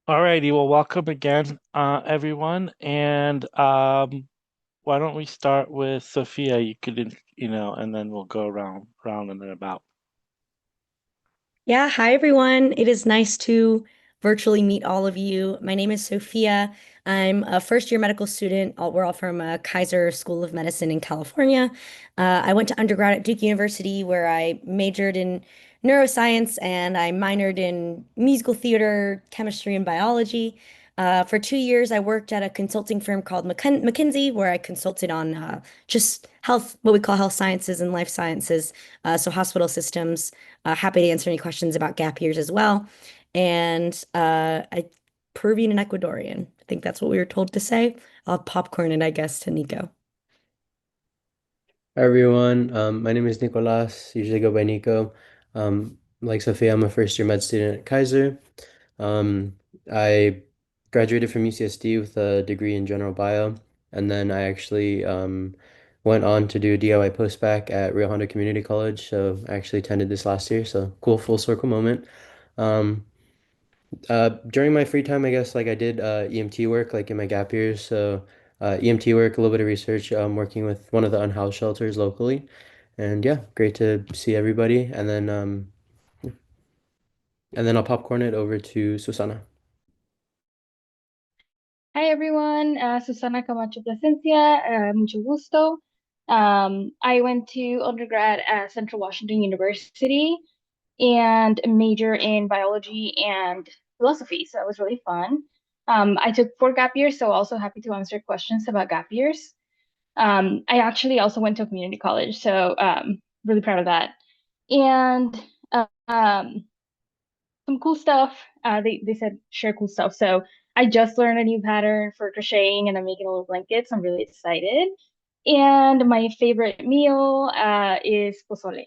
Alrighty, well, welcome again, everyone. And why don't we start with Sophia? You could, and then we'll go round and then about. Yeah, hi everyone. It is nice to virtually meet all of you. My name is Sophia. I'm a first year medical student. We're all from Kaiser School of Medicine in California. I went to undergrad at Duke University where I majored in neuroscience and I minored in musical theater, chemistry, and biology. For 2 years, I worked at a consulting firm called McKinsey, where I consulted on just health, what we call health sciences and life sciences, so hospital systems. Happy to answer any questions about gap years as well. And Peruvian and Ecuadorian. I think that's what we were told to say. I'll popcorn it, I guess, to Nico. Hi everyone, my name is Nicolas, usually go by Nico. Like Sophia, I'm a first year med student at Kaiser. I graduated from UCSD with a degree in general bio, and then I actually went on to do a DIY postbac at Rio Hondo Community College. So I actually attended this last year, so cool full circle moment. Um, During my free time, I guess like I did EMT work like in my gap years. So EMT work, a little bit of research, working with one of the unhoused shelters locally. And yeah, great to see everybody. And then I'll popcorn it over to Susana. Hi everyone, Susana Camacho Plasencia, mucho gusto. I went to undergrad at Central Washington University and major in biology and philosophy, so that was really fun. I took 4 gap years, so also happy to answer questions about gap years. I actually also went to a community college, so really proud of that. And some cool stuff. They said share cool stuff. So I just learned a new pattern for crocheting and I'm making little blankets. I'm really excited. And my favorite meal is pozole.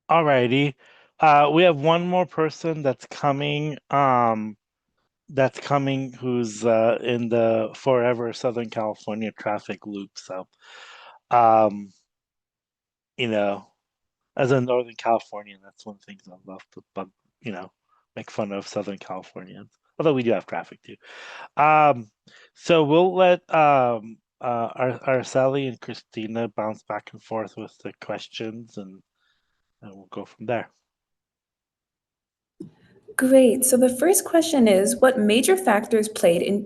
Alrighty, we have one more person that's coming who's in the forever Southern California traffic loop. So, um, you know, as a Northern Californian, that's one of the things I love to you know, make fun of Southern Californians. Although we do have traffic too. Um, so we'll let Araceli and Christina bounce back and forth with the questions, and we'll go from there. Great. So the first question is, what major factors played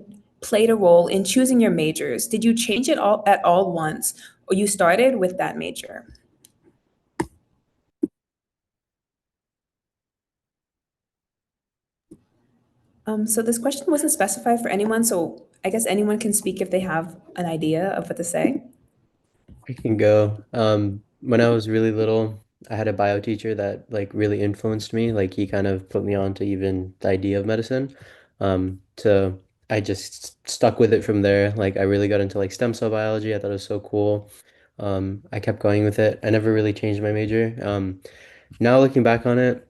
a role in choosing your majors? Did you change it all at all once, or you started with that major? So this question wasn't specified for anyone, so I guess anyone can speak if they have an idea of what to say. I can go. When I was really little, I had a bio teacher that like really influenced me. Like he kind of put me on to even the idea of medicine. So I just stuck with it from there. Like I really got into like stem cell biology. I thought it was so cool. I kept going with it. I never really changed my major. Now looking back on it,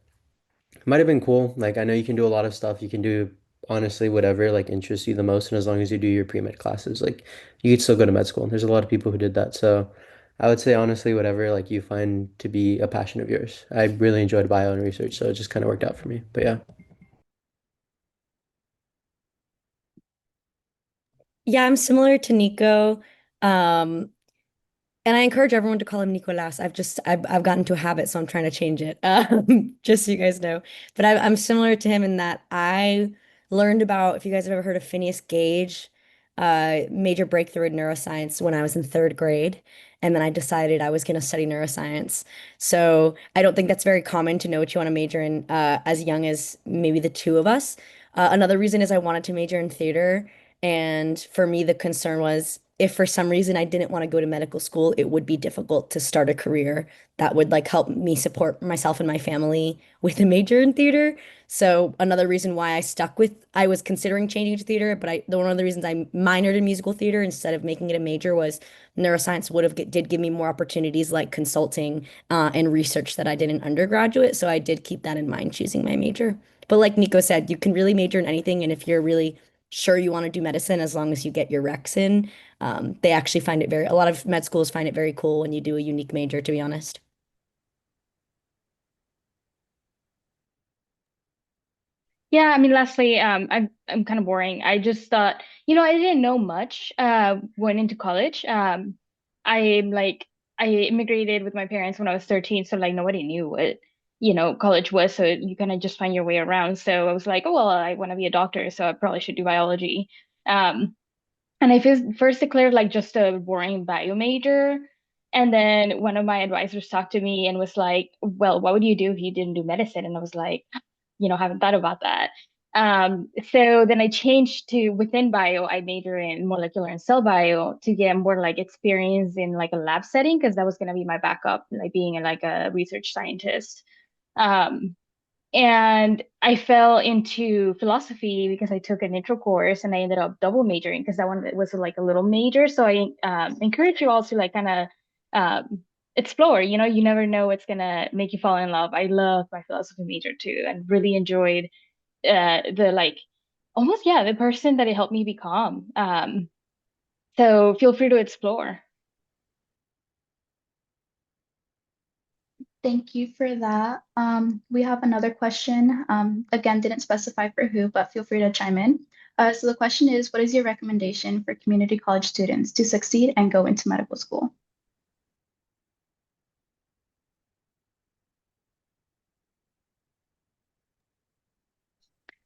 it might have been cool. Like I know you can do a lot of stuff. You can do honestly whatever like interests you the most, and as long as you do your pre-med classes, like you could still go to med school. There's a lot of people who did that. So I would say honestly whatever like you find to be a passion of yours. I really enjoyed bio and research, so it just kind of worked out for me. But yeah. Yeah, I'm similar to Nico. Um, And I encourage everyone to call him Nicolas. I've gotten into a habit, so I'm trying to change it. Just so you guys know. But I'm similar to him in that I learned about, if you guys have ever heard of Phineas Gage, major breakthrough in neuroscience when I was in third grade. And then I decided I was going to study neuroscience. So I don't think that's very common to know what you want to major in as young as maybe the two of us. Another reason is I wanted to major in theater. And for me, the concern was if for some reason I didn't want to go to medical school, it would be difficult to start a career that would like help me support myself and my family with a major in theater. So another reason why I was considering changing to theater, but one of the reasons I minored in musical theater instead of making it a major was neuroscience did give me more opportunities like consulting and research that I did in undergraduate. So I did keep that in mind choosing my major. But like Nico said, you can really major in anything, and if you're really sure you want to do medicine as long as you get your recs in. They actually find it a lot of med schools find it very cool when you do a unique major, to be honest. Yeah, I mean, lastly, I'm kind of boring. I just thought, I didn't know much going into college. I'm like I immigrated with my parents when I was 13, so like nobody knew what, college was, so you kind of just find your way around. So I was like, oh well, I want to be a doctor, so I probably should do biology. Um, and I first declared like just a boring bio major. And then one of my advisors talked to me and was like, well, what would you do if you didn't do medicine? And I was like, haven't thought about that. So then I changed to within bio, I major in molecular and cell bio to get more like experience in like a lab setting because that was going to be my backup, like being like a research scientist. Um, and I fell into philosophy because I took an intro course and I ended up double majoring because that one was like a little major. So I encourage you all to like kind of explore. You never know what's gonna make you fall in love. I love my philosophy major too, and really enjoyed the like almost yeah the person that it helped me become. So feel free to explore. Thank you for that. We have another question. Again, didn't specify for who, but feel free to chime in. So the question is, what is your recommendation for community college students to succeed and go into medical school?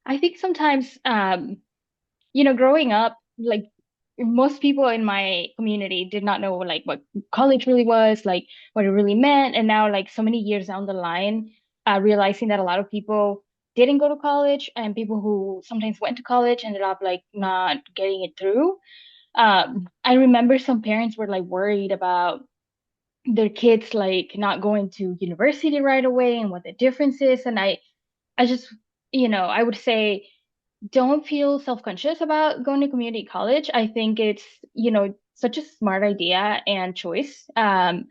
I think sometimes growing up, like most people in my community did not know like what college really was, like what it really meant. And now, like so many years down the line, realizing that a lot of people didn't go to college and people who sometimes went to college ended up like not getting it through. I remember some parents were like worried about their kids like not going to university right away and what the difference is. And I just, I would say don't feel self-conscious about going to community college. I think it's, such a smart idea and choice to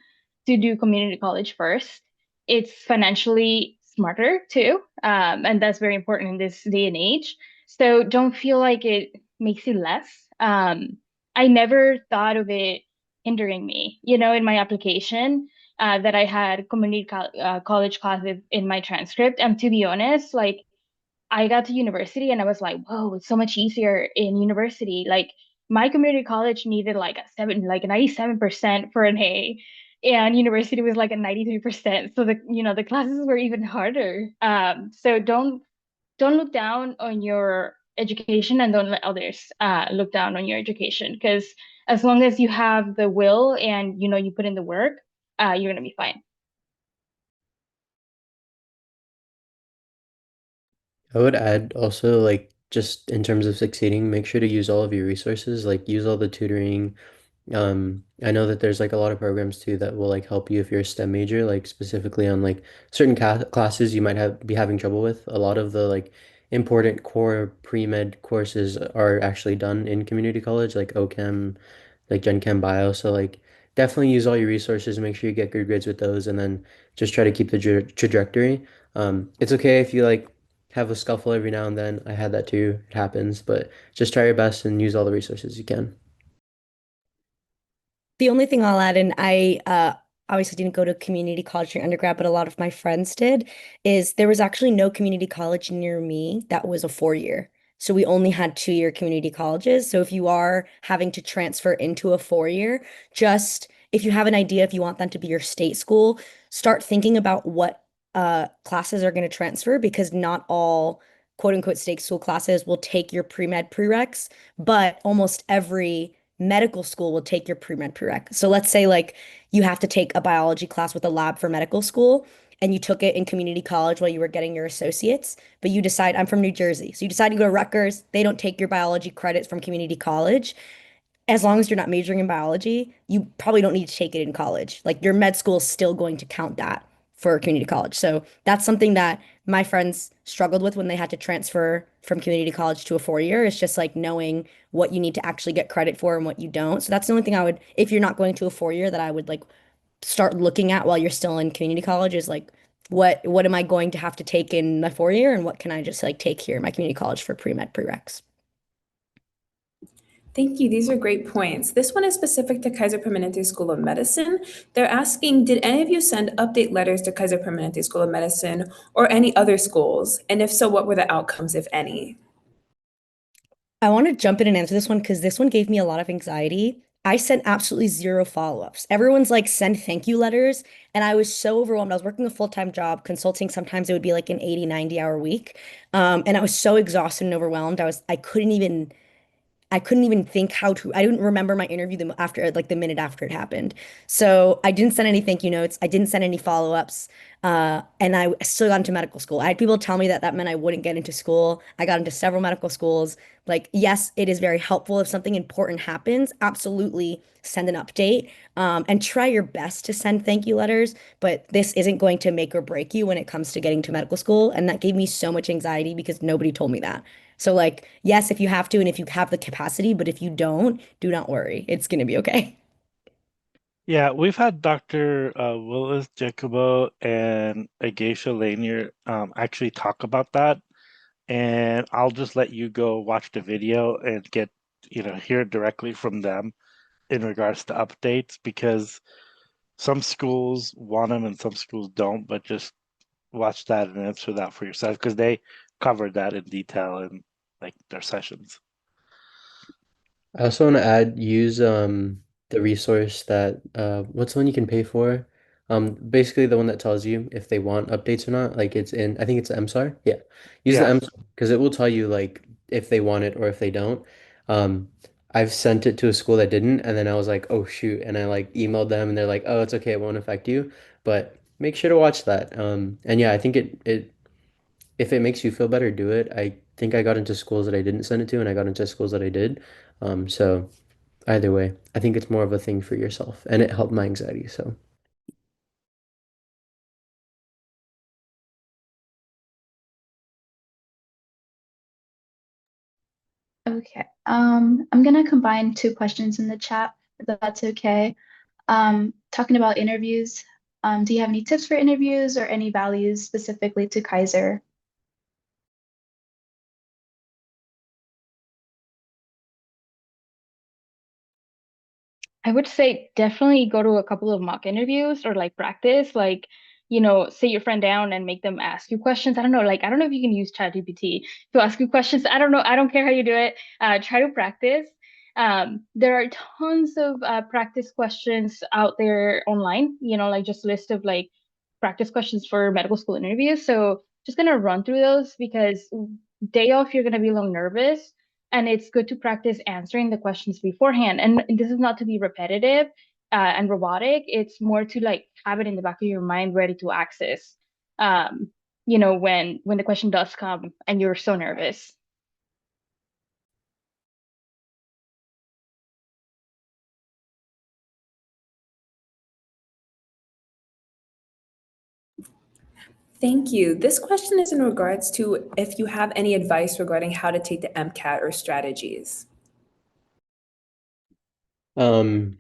do community college first. It's financially smarter too, and that's very important in this day and age. So don't feel like it makes you less. I never thought of it hindering me, in my application. That I had college classes in my transcript. And to be honest, like I got to university and I was like, whoa, it's so much easier in university. Like my community college needed like like a 97% for an A, and university was like a 93%. So the classes were even harder. So don't look down on your education and don't let others look down on your education because as long as you have the will and you put in the work, you're gonna be fine. I would add also like just in terms of succeeding, make sure to use all of your resources, like use all the tutoring. I know that there's like a lot of programs too that will like help you if you're a STEM major, like specifically on like certain ca classes you might have be having trouble with. A lot of the like important core pre-med courses are actually done in community college, like OChem, like Gen Chem Bio. So like definitely use all your resources, make sure you get good grades with those, and then just try to keep the trajectory. It's okay if you like have a scuffle every now and then. I had that too. It happens, but just try your best and use all the resources you can. The only thing I'll add, and I obviously didn't go to community college during undergrad, but a lot of my friends did, is there was actually no community college near me that was a 4 year. So we only had 2 year community colleges. So if you are having to transfer into a 4 year, just if you have an idea if you want them to be your state school, start thinking about what classes are going to transfer because not all quote unquote state school classes will take your pre-med prereqs, but almost every medical school will take your pre-med prereq. So let's say like you have to take a biology class with a lab for medical school and you took it in community college while you were getting your associates, but you decide I'm from New Jersey. So you decide to go to Rutgers, they don't take your biology credits from community college as long as you're not majoring in biology, you probably don't need to take it in college. Like your med school is still going to count that for community college. So that's something that my friends struggled with when they had to transfer from community college to a 4 year. It's just like knowing what you need to actually get credit for and what you don't. So that's the only thing I would, if you're not going to a 4 year, that I would like start looking at while you're still in community college is like what am I going to have to take in my 4 year and what can I just like take here in my community college for pre-med prereqs. Thank you. These are great points. This one is specific to Kaiser Permanente School of Medicine. They're asking, did any of you send update letters to Kaiser Permanente School of Medicine or any other schools? And if so, what were the outcomes, if any? I want to jump in and answer this one because this one gave me a lot of anxiety. I sent absolutely zero follow-ups. Everyone's like, send thank you letters. And I was so overwhelmed. I was working a full-time job, consulting. Sometimes it would be like an 80, 90-hour week. And I was so exhausted and overwhelmed. I couldn't even think how to, I didn't remember my interview after, like the minute after it happened. So I didn't send any thank you notes. I didn't send any follow-ups. And I still got into medical school. I had people tell me that that meant I wouldn't get into school. I got into several medical schools. Like, yes, it is very helpful if something important happens. Absolutely send an update, and try your best to send thank you letters. But this isn't going to make or break you when it comes to getting to medical school. And that gave me so much anxiety because nobody told me that. So like, yes, if you have to and if you have the capacity, but if you don't, do not worry. It's gonna be okay. Yeah, we've had Dr. Willis Jacobo and Agasha Lanier actually talk about that. And I'll just let you go watch the video and get, hear directly from them in regards to updates because some schools want them and some schools don't, but just watch that and answer that for yourself because they covered that in detail in like their sessions. I also want to add, use the resource that what's the one you can pay for? Basically the one that tells you if they want updates or not. Like it's in, I think it's the MSAR. Yeah. Use the Yeah. MSAR because it will tell you like if they want it or if they don't. Um, I've sent it to a school that didn't, and then I was like, oh shoot, and I like emailed them and they're like, oh, it's okay, it won't affect you, but make sure to watch that. And yeah, I think it if it makes you feel better, do it. I think I got into schools that I didn't send it to, and I got into schools that I did. So. Either way, I think it's more of a thing for yourself, and it helped my anxiety. So, Okay. I'm gonna combine two questions in the chat, if that's okay. Talking about interviews, do you have any tips for interviews or any values specifically to Kaiser? I would say definitely go to a couple of mock interviews or like practice, like, sit your friend down and make them ask you questions. I don't know, like, I don't know if you can use ChatGPT to ask you questions. I don't know. I don't care how you do it. Try to practice. There are tons of practice questions out there online, like just list of like practice questions for medical school interviews. So just gonna run through those because day off, you're gonna be a little nervous and it's good to practice answering the questions beforehand. And this is not to be repetitive and robotic. It's more to like have it in the back of your mind, ready to access. When the question does come and you're so nervous. Thank you. This question is in regards to if you have any advice regarding how to take the MCAT or strategies. um,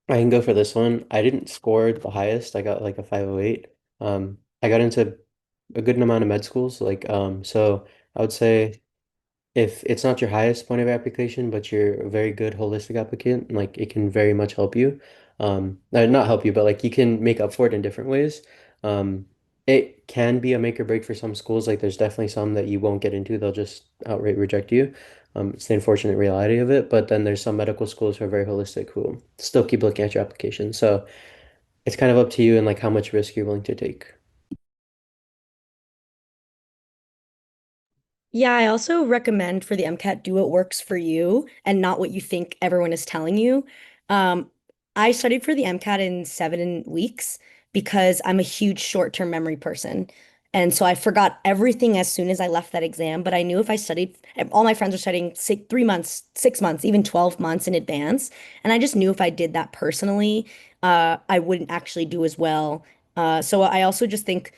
I can go for this one. I didn't score the highest. I got like a 508. I got into a good amount of med schools, like so I would say if it's not your highest point of application, but you're a very good holistic applicant, like it can very much help you. Not help you, but like you can make up for it in different ways. It can be a make or break for some schools. Like there's definitely some that you won't get into. They'll just outright reject you. It's the unfortunate reality of it. But then there's some medical schools who are very holistic who still keep looking at your application. So it's kind of up to you and like how much risk you're willing to take. Yeah, I also recommend for the MCAT, do what works for you and not what you think everyone is telling you. Um, I studied for the MCAT in 7 weeks because I'm a huge short-term memory person. And so I forgot everything as soon as I left that exam. But I knew if I studied, all my friends are studying 3 months, 6 months, even 12 months in advance. And I just knew if I did that personally, I wouldn't actually do as well. So I also just think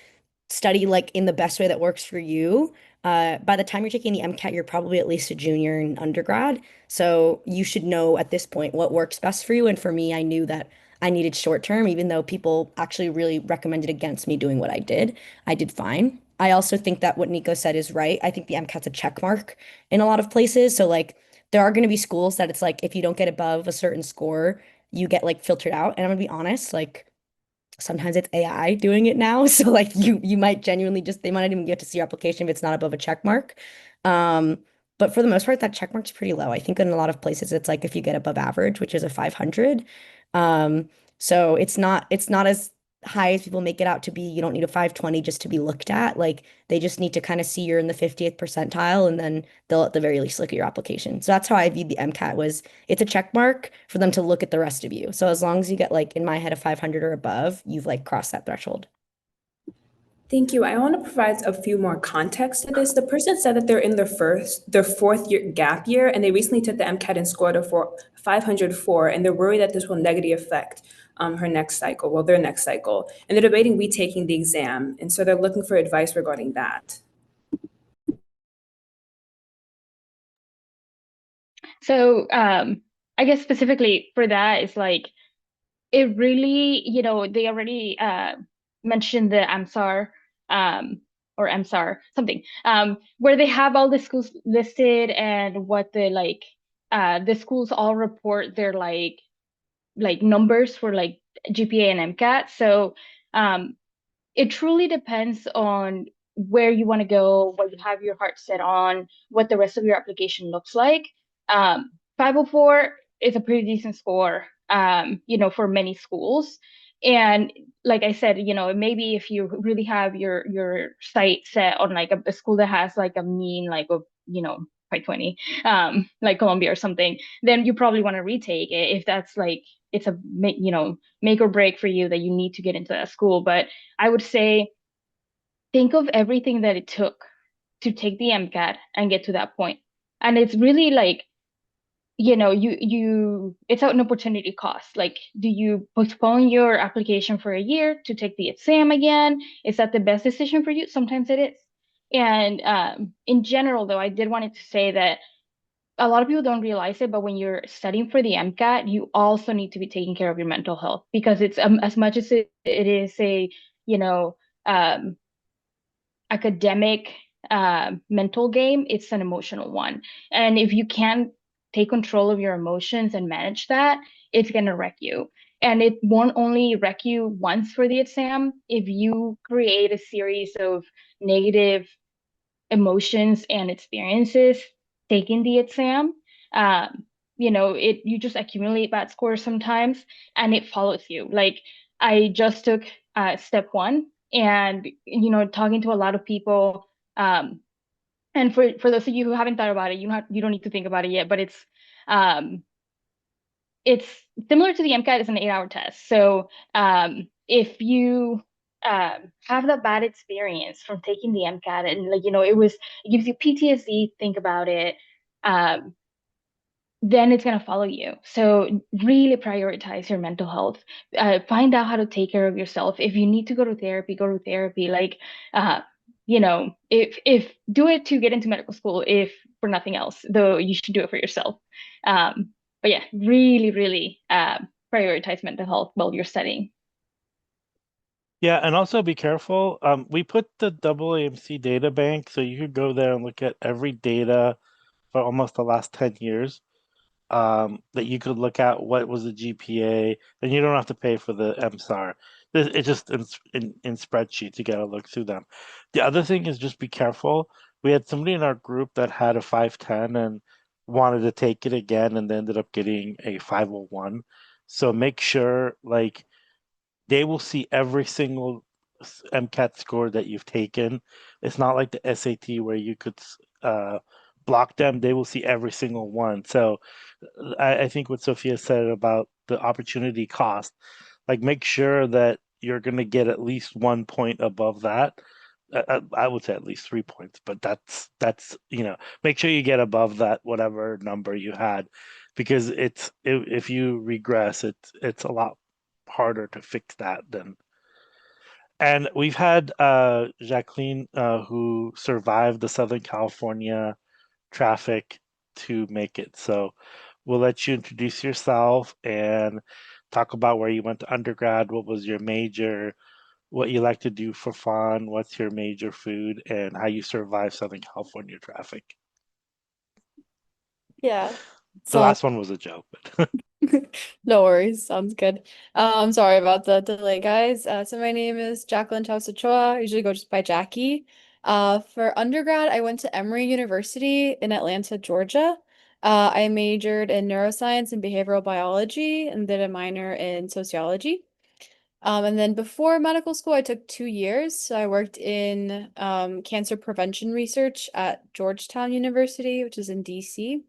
study like in the best way that works for you. By the time you're taking the MCAT, you're probably at least a junior in undergrad. So you should know at this point what works best for you. And for me, I knew that I needed short term, even though people actually really recommended against me doing what I did. I did fine. I also think that what Nico said is right. I think the MCAT's a check mark in a lot of places. So like there are going to be schools that it's like if you don't get above a certain score, you get like filtered out. And I'm gonna be honest, like sometimes it's AI doing it now. So like you might genuinely just they might not even get to see your application if it's not above a check mark. Um, but for the most part, that check mark's pretty low. I think in a lot of places it's like if you get above average, which is a 500. Um, so it's not as high as people make it out to be. You don't need a 520 just to be looked at. Like they just need to kind of see you're in the 50th percentile and then they'll at the very least look at your application. So that's how I viewed the MCAT was it's a check mark for them to look at the rest of you. So as long as you get like in my head a 500 or above, you've like crossed that threshold. Thank you. I want to provide a few more context to this. The person said that they're in their fourth year gap year, and they recently took the MCAT and scored a 504, and they're worried that this will negatively affect her next cycle, well, their next cycle. And they're debating retaking the exam, and so they're looking for advice regarding that. So I guess specifically for that, it's like it really, they already mentioned the AMSAR or MSAR something where they have all the schools listed and what the schools all report their numbers for like GPA and MCAT. So it truly depends on where you want to go, what you have your heart set on, what the rest of your application looks like. 504 is a pretty decent score, for many schools. And like I said, maybe if you really have your sight set on like a school that has like a mean like of 520, like Columbia or something, then you probably want to retake it if that's like it's a make or break for you that you need to get into that school. But I would say think of everything that it took to take the MCAT and get to that point. And it's really like, it's an opportunity cost. Like, do you postpone your application for a year to take the exam again? Is that the best decision for you? Sometimes it is. And in general, though, I did wanted to say that a lot of people don't realize it, but when you're studying for the MCAT, you also need to be taking care of your mental health because it's as much as it is a, you know, um, academic mental game, it's an emotional one. And if you can't take control of your emotions and manage that, it's gonna wreck you. And it won't only wreck you once for the exam. If you create a series of negative emotions and experiences taking the exam, you just accumulate bad scores sometimes and it follows you. Like I just took step one and talking to a lot of people, and for those of you who haven't thought about it, you don't need to think about it yet, but um it's similar to the MCAT. It's an 8-hour test. So if you have that bad experience from taking the MCAT and it gives you PTSD, think about it, um, then it's going to follow you. So really prioritize your mental health. Find out how to take care of yourself. If you need to go to therapy, go to therapy. Like, if do it to get into medical school, if for nothing else, though you should do it for yourself. But yeah, really, really prioritize mental health while you're studying. Yeah, and also be careful. We put the AAMC data bank, so you could go there and look at every data for almost the last 10 years. That you could look at what was the GPA, and you don't have to pay for the MSAR. It's just in spreadsheets, you gotta look through them. The other thing is just be careful. We had somebody in our group that had a 510 and wanted to take it again and they ended up getting a 501. So make sure like they will see every single MCAT score that you've taken. It's not like the SAT where you could block them. They will see every single one. So I think what Sophia said about the opportunity cost, like make sure that you're going to get at least 1 point above that. I would say at least 3 points, but that's make sure you get above that whatever number you had, because if you regress, it's a lot harder to fix that than. And we've had Jacqueline who survived the Southern California traffic to make it. So we'll let you introduce yourself and talk about where you went to undergrad, what was your major, what you like to do for fun, what's your major food, and how you survive Southern California traffic. Yeah. The So last one was a joke, but no worries. Sounds good. I'm sorry about the delay, guys. So my name is Jacqueline Chao Ochoa. I usually go just by Jackie. For undergrad, I went to Emory University in Atlanta, Georgia. I majored in neuroscience and behavioral biology and did a minor in sociology. And then before medical school, I took 2 years. So I worked in cancer prevention research at Georgetown University, which is in DC.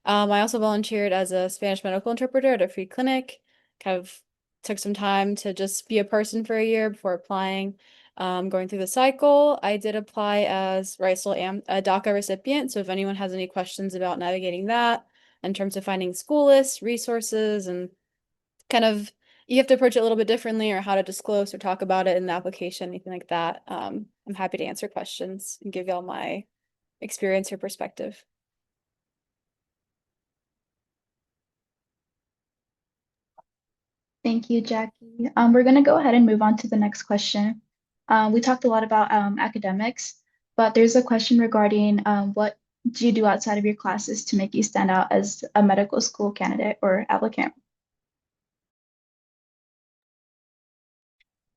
I also volunteered as a Spanish medical interpreter at a free clinic. Kind of took some time to just be a person for a year before applying. Going through the cycle, I did apply as right, still am a DACA recipient. So if anyone has any questions about navigating that in terms of finding school lists, resources, and kind of you have to approach it a little bit differently or how to disclose or talk about it in the application, anything like that. I'm happy to answer questions and give y'all my experience or perspective. Thank you, Jackie. We're going to go ahead and move on to the next question. We talked a lot about academics, but there's a question regarding what do you do outside of your classes to make you stand out as a medical school candidate or applicant?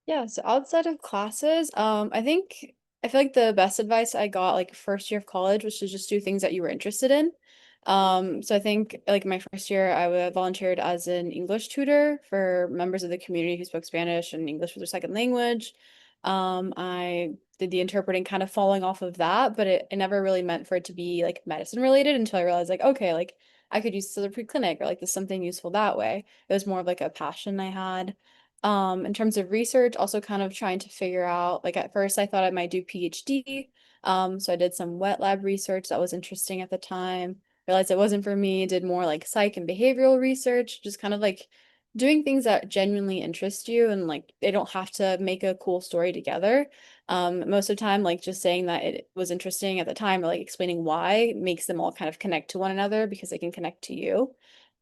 Yeah, so outside of classes, I feel like the best advice I got like first year of college was to just do things that you were interested in. So I think like my first year volunteered as an English tutor for members of the community who spoke Spanish and English was their second language. I did the interpreting kind of falling off of that, but it never really meant for it to be like medicine related until I realized like, okay, like I could use this as a pre-clinic or like there's something useful that way. It was more of like a passion I had. In terms of research, also kind of trying to figure out, like at first I thought I might do PhD. So I did some wet lab research that was interesting at the time. Realized it wasn't for me, did more like psych and behavioral research, just kind of like doing things that genuinely interest you and like they don't have to make a cool story together. Most of the time, like just saying that it was interesting at the time or like explaining why makes them all kind of connect to one another because they can connect to you.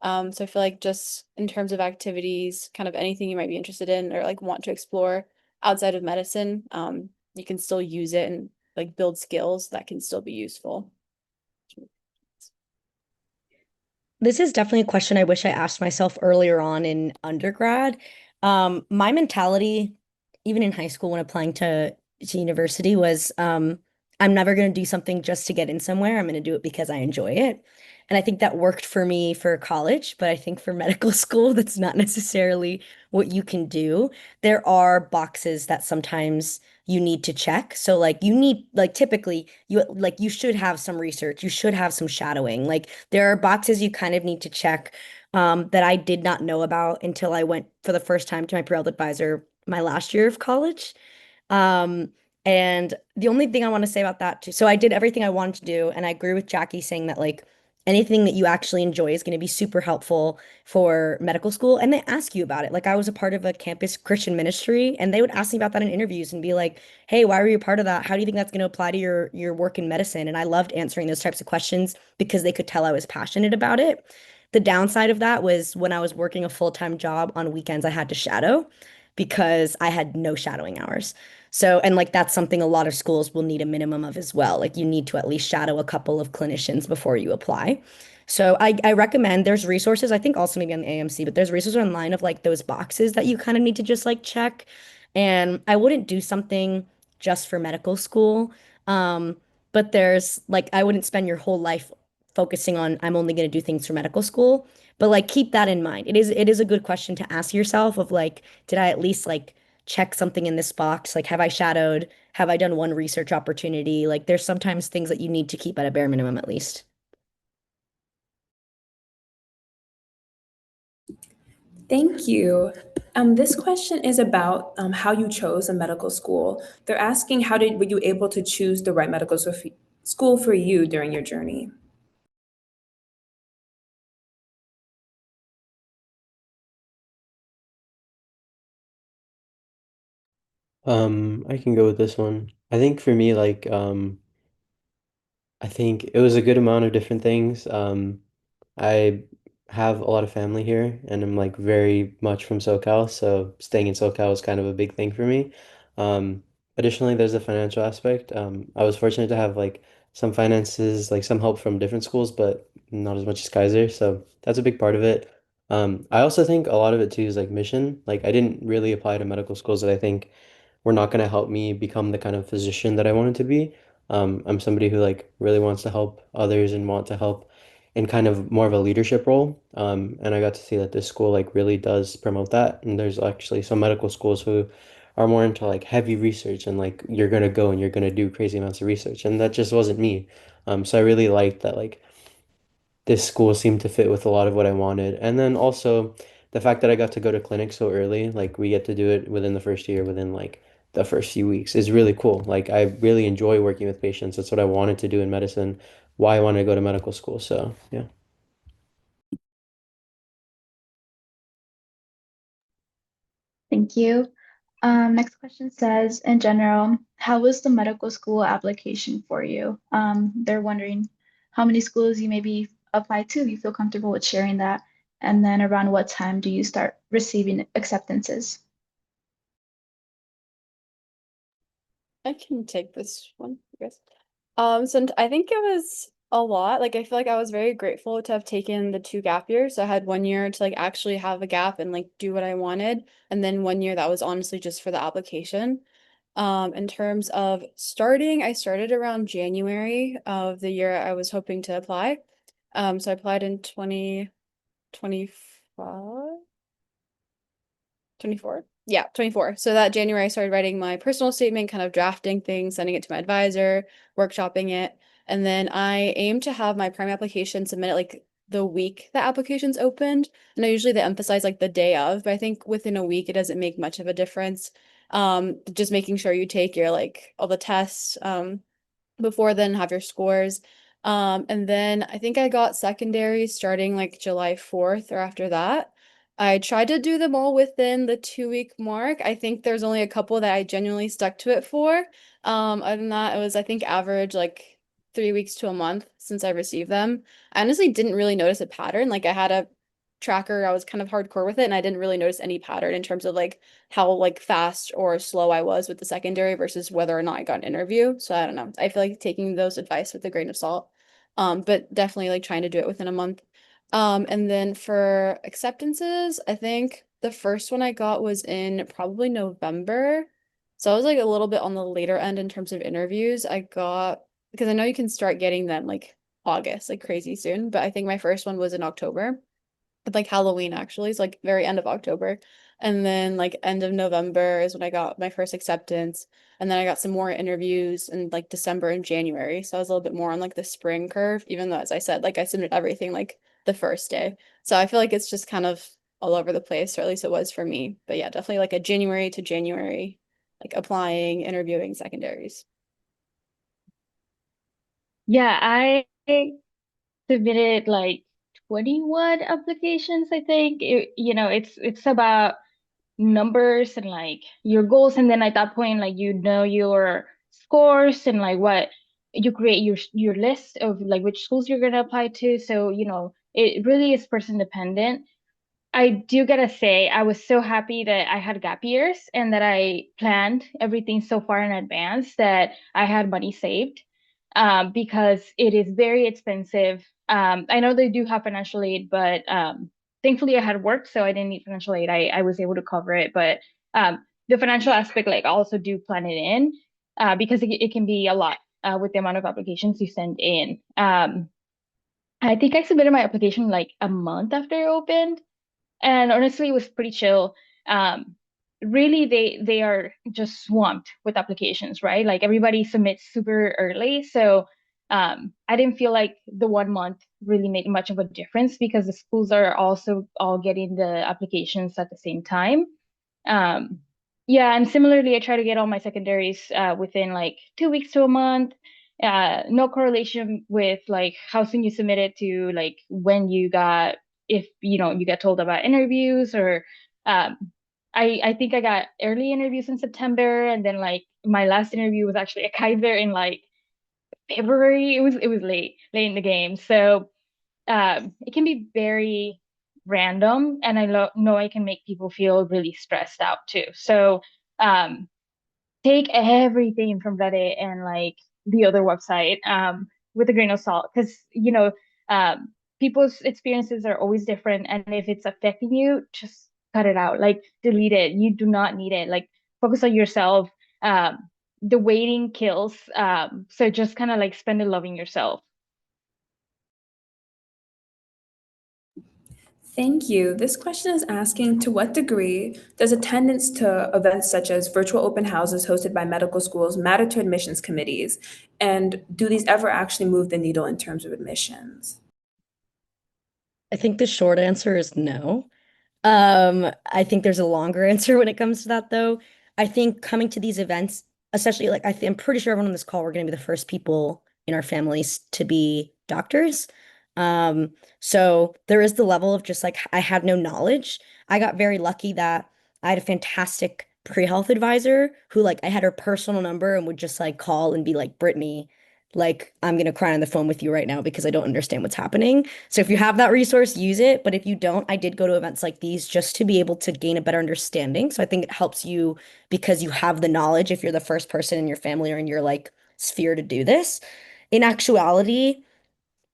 So I feel like just in terms of activities, kind of anything you might be interested in or like want to explore outside of medicine, you can still use it and like build skills that can still be useful. This is definitely a question I wish I asked myself earlier on in undergrad. My mentality, even in high school when applying to university, was I'm never going to do something just to get in somewhere. I'm going to do it because I enjoy it. And I think that worked for me for college, but I think for medical school, that's not necessarily what you can do. There are boxes that sometimes you need to check. So like you need like typically you should have some research, you should have some shadowing. Like there are boxes you kind of need to check that I did not know about until I went for the first time to my pre-health advisor my last year of college. Um, and the only thing I want to say about that too, so I did everything I wanted to do, and I agree with Jackie saying that like anything that you actually enjoy is going to be super helpful for medical school. And they ask you about it. Like I was a part of a campus Christian ministry, and they would ask me about that in interviews and be like, "Hey, why were you a part of that? How do you think that's going to apply to your work in medicine?" And I loved answering those types of questions because they could tell I was passionate about it. The downside of that was when I was working a full-time job on weekends, I had to shadow because I had no shadowing hours. So, and like that's something a lot of schools will need a minimum of as well. Like you need to at least shadow a couple of clinicians before you apply. So I recommend there's resources, I think also maybe on the AMC, but there's resources online of like those boxes that you kind of need to just like check. And I wouldn't do something just for medical school. Um, but there's like I wouldn't spend your whole life focusing on I'm only going to do things for medical school. But like keep that in mind. It is a good question to ask yourself of like, did I at least like check something in this box? Like, have I shadowed? Have I done one research opportunity? Like, there's sometimes things that you need to keep at a bare minimum at least. Thank you. This question is about how you chose a medical school. They're asking were you able to choose the right school for you during your journey? I can go with this one. I think for me, like, I think it was a good amount of different things. I have a lot of family here, and I'm like very much from SoCal, so staying in SoCal was kind of a big thing for me. Um, Additionally, there's a financial aspect. I was fortunate to have like some finances, like some help from different schools, but not as much as Kaiser. So that's a big part of it. I also think a lot of it too is like mission. Like I didn't really apply to medical schools that I think were not going to help me become the kind of physician that I wanted to be. I'm somebody who like really wants to help others and want to help in kind of more of a leadership role. And I got to see that this school like really does promote that. And there's actually some medical schools who are more into like heavy research and like you're gonna go and you're gonna do crazy amounts of research. And that just wasn't me. So I really liked that like this school seemed to fit with a lot of what I wanted. And then also the fact that I got to go to clinic so early, like we get to do it within the first year, within like the first few weeks is really cool. Like I really enjoy working with patients. That's what I wanted to do in medicine, why I wanted to go to medical school. So yeah. Thank you. Next question says, in general, how was the medical school application for you? They're wondering how many schools you maybe applied to, if you feel comfortable with sharing that, and then around what time do you start receiving acceptances? I can take this one, I guess. So I think it was a lot. Like I feel like I was very grateful to have taken the 2 gap years. So I had 1 year to like actually have a gap and like do what I wanted, and then 1 year that was honestly just for the application. In terms of starting, I started around January of the year I was hoping to apply. So I applied in 2025. 24? Yeah, 24. So that January, I started writing my personal statement, kind of drafting things, sending it to my advisor, workshopping it. And then I aim to have my prime application submitted like the week the application's opened. And I usually they emphasize like the day of, but I think within a week, it doesn't make much of a difference. Just making sure you take your like all the tests, before then have your scores. And then I think I got secondary starting like July 4th or after that. I tried to do them all within the 2 week mark. I think there's only a couple that I genuinely stuck to it for. Other than that, it was I think average like 3 weeks to a month since I received them. I honestly didn't really notice a pattern. Like I had a tracker, I was kind of hardcore with it, and I didn't really notice any pattern in terms of like how like fast or slow I was with the secondary versus whether or not I got an interview. So I don't know. I feel like taking those advice with a grain of salt. But definitely like trying to do it within a month. And then for acceptances, I think the first one I got was in probably November. So I was like a little bit on the later end in terms of interviews. I got because I know you can start getting them like August, like crazy soon, but I think my first one was in October with like Halloween actually. It's like very end of October. And then like end of November is when I got my first acceptance. And then I got some more interviews in like December and January. So I was a little bit more on like the spring curve, even though as I said, like I submitted everything like the first day. So I feel like it's just kind of all over the place, or at least it was for me. But yeah, definitely like a January to January, like applying, interviewing secondaries. Yeah, I submitted like 21 applications, I think. It's about numbers and like your goals, and then at that point, like your scores and like what you create your list of like which schools you're gonna apply to. So, it really is person dependent. I do gotta say, I was so happy that I had gap years and that I planned everything so far in advance that I had money saved, because it is very expensive. I know they do have financial aid, but thankfully I had work, so I didn't need financial aid. I was able to cover it, but the financial aspect, like I also do plan it in, because it can be a lot with the amount of applications you send in. I think I submitted my application like a month after it opened, and honestly it was pretty chill. Really, they are just swamped with applications, right? Like everybody submits super early, so I didn't feel like the 1 month really made much of a difference because the schools are also all getting the applications at the same time. um, yeah, and similarly, I try to get all my secondaries within like 2 weeks to a month. No correlation with like how soon you submit it to like when you got, if you get told about interviews, or um, I think I got early interviews in September, and then like my last interview was actually at Kaiser in like February. It was late in the game, so it can be very random, and I know I can make people feel really stressed out too. So um, take everything from Reddit and like the other website with a grain of salt, because people's experiences are always different, and if it's affecting you, just cut it out. Like, delete it. You do not need it. Like, focus on yourself. The waiting kills. So just kind of like spend it loving yourself. Thank you. This question is asking, to what degree does attendance to events such as virtual open houses hosted by medical schools matter to admissions committees? And do these ever actually move the needle in terms of admissions? I think the short answer is no. I think there's a longer answer when it comes to that, though. I think coming to these events, especially like I'm pretty sure everyone on this call, we're going to be the first people in our families to be doctors. So there is the level of just like I had no knowledge. I got very lucky that I had a fantastic pre-health advisor who like I had her personal number and would just like call and be like, Brittany, like I'm gonna cry on the phone with you right now because I don't understand what's happening. So if you have that resource, use it. But if you don't, I did go to events like these just to be able to gain a better understanding. So I think it helps you because you have the knowledge if you're the first person in your family or in your like sphere to do this. In actuality,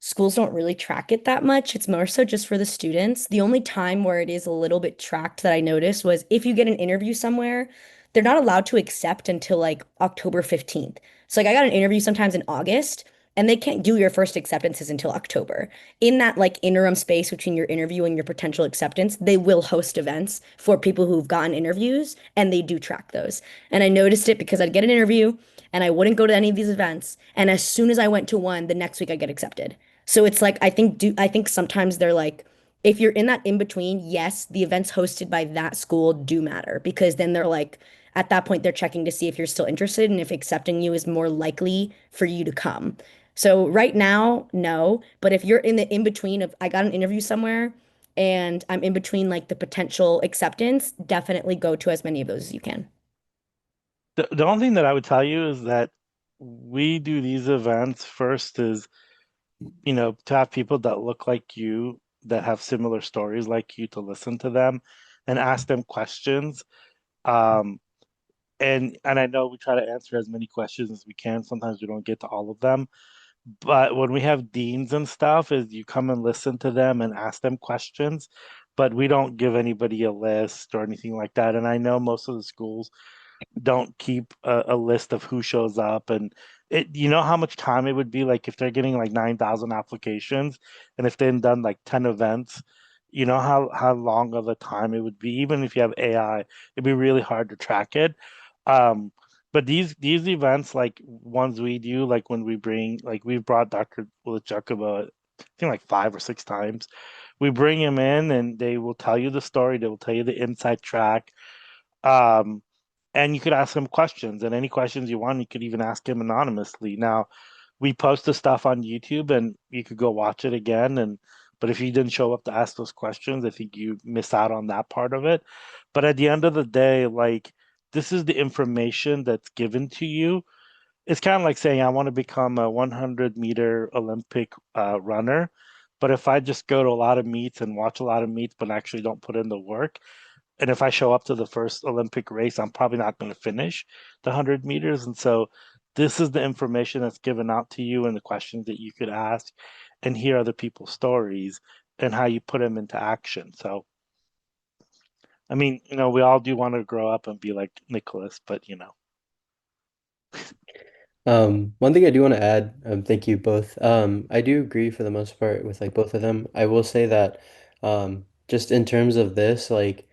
schools don't really track it that much. It's more so just for the students. The only time where it is a little bit tracked that I noticed was if you get an interview somewhere, they're not allowed to accept until like October 15th. So like I got an interview sometimes in August and they can't do your first acceptances until October. In that like interim space between your interview and your potential acceptance, they will host events for people who've gotten interviews and they do track those. And I noticed it because I'd get an interview and I wouldn't go to any of these events. And as soon as I went to one, the next week I get accepted. So it's like I think sometimes they're like if you're in that in between, yes, the events hosted by that school do matter because then they're like at that point they're checking to see if you're still interested and if accepting you is more likely for you to come. So right now, no, but if you're in the in between of I got an interview somewhere and I'm in between like the potential acceptance, definitely go to as many of those as you can. The only thing that I would tell you is that we do these events first is, to have people that look like you, that have similar stories like you, to listen to them and ask them questions. Um, and I know we try to answer as many questions as we can. Sometimes we don't get to all of them. But when we have deans and stuff, is you come and listen to them and ask them questions, but we don't give anybody a list or anything like that. And I know most of the schools don't keep a list of who shows up, and you know how much time it would be like if they're getting like 9,000 applications and if they've done like 10 events, you know how long of a time it would be. Even if you have AI, it'd be really hard to track it. um but these events, like ones we do, like when we bring, like we've brought Dr. Jacobo, I think like 5 or 6 times. We bring him in and they will tell you the story, they will tell you the inside track. um and you could ask him questions, and any questions you want, you could even ask him anonymously. Now, we post the stuff on YouTube and you could go watch it again. And but if you didn't show up to ask those questions, I think you miss out on that part of it. But at the end of the day, like, this is the information that's given to you. It's kind of like saying I want to become a 100-meter Olympic runner. But if I just go to a lot of meets and watch a lot of meets, but actually don't put in the work, and if I show up to the first Olympic race, I'm probably not going to finish the 100 meters. And so this is the information that's given out to you and the questions that you could ask and hear other people's stories and how you put them into action. So, I mean, we all do want to grow up and be like Nicholas, but One thing I do want to add, thank you both. I do agree for the most part with like both of them. I will say that just in terms of this, like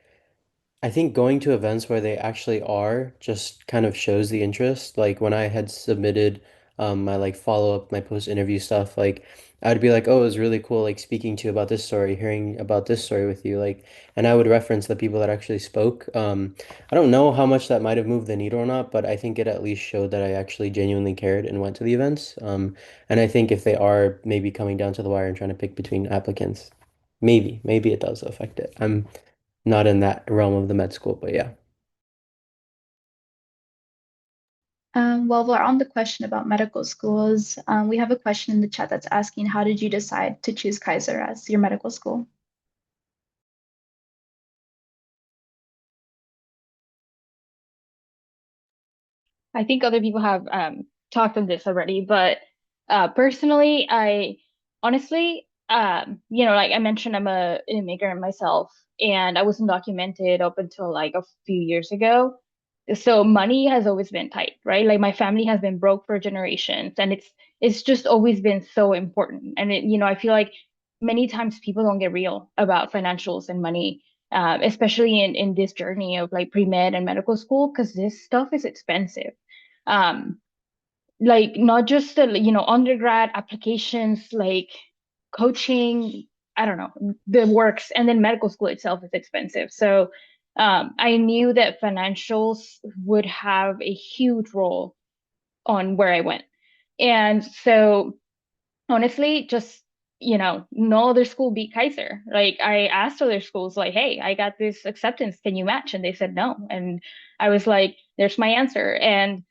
I think going to events where they actually are just kind of shows the interest. Like when I had submitted my like follow-up, my post-interview stuff, like I would be like, oh, it was really cool like speaking to you about this story, hearing about this story with you, like, and I would reference the people that actually spoke. I don't know how much that might have moved the needle or not, but I think it at least showed that I actually genuinely cared and went to the events. And I think if they are maybe coming down to the wire and trying to pick between applicants, maybe it does affect it. I'm not in that realm of the med school, but yeah. While we're on the question about medical schools, we have a question in the chat that's asking, how did you decide to choose Kaiser as your medical school? I think other people have talked on this already, but personally, I honestly, like I mentioned, I'm an immigrant myself, and I was undocumented up until like a few years ago. So money has always been tight, right? Like my family has been broke for generations, and it's just always been so important. And I feel like many times people don't get real about financials and money, especially in this journey of like pre-med and medical school, because this stuff is expensive. Um, like not just the undergrad applications, like coaching, I don't know, the works, and then medical school itself is expensive. So I knew that financials would have a huge role on where I went. And so honestly, just no other school beat Kaiser. Like I asked other schools, like, hey, I got this acceptance, can you match? And they said no. And I was like, there's my answer. And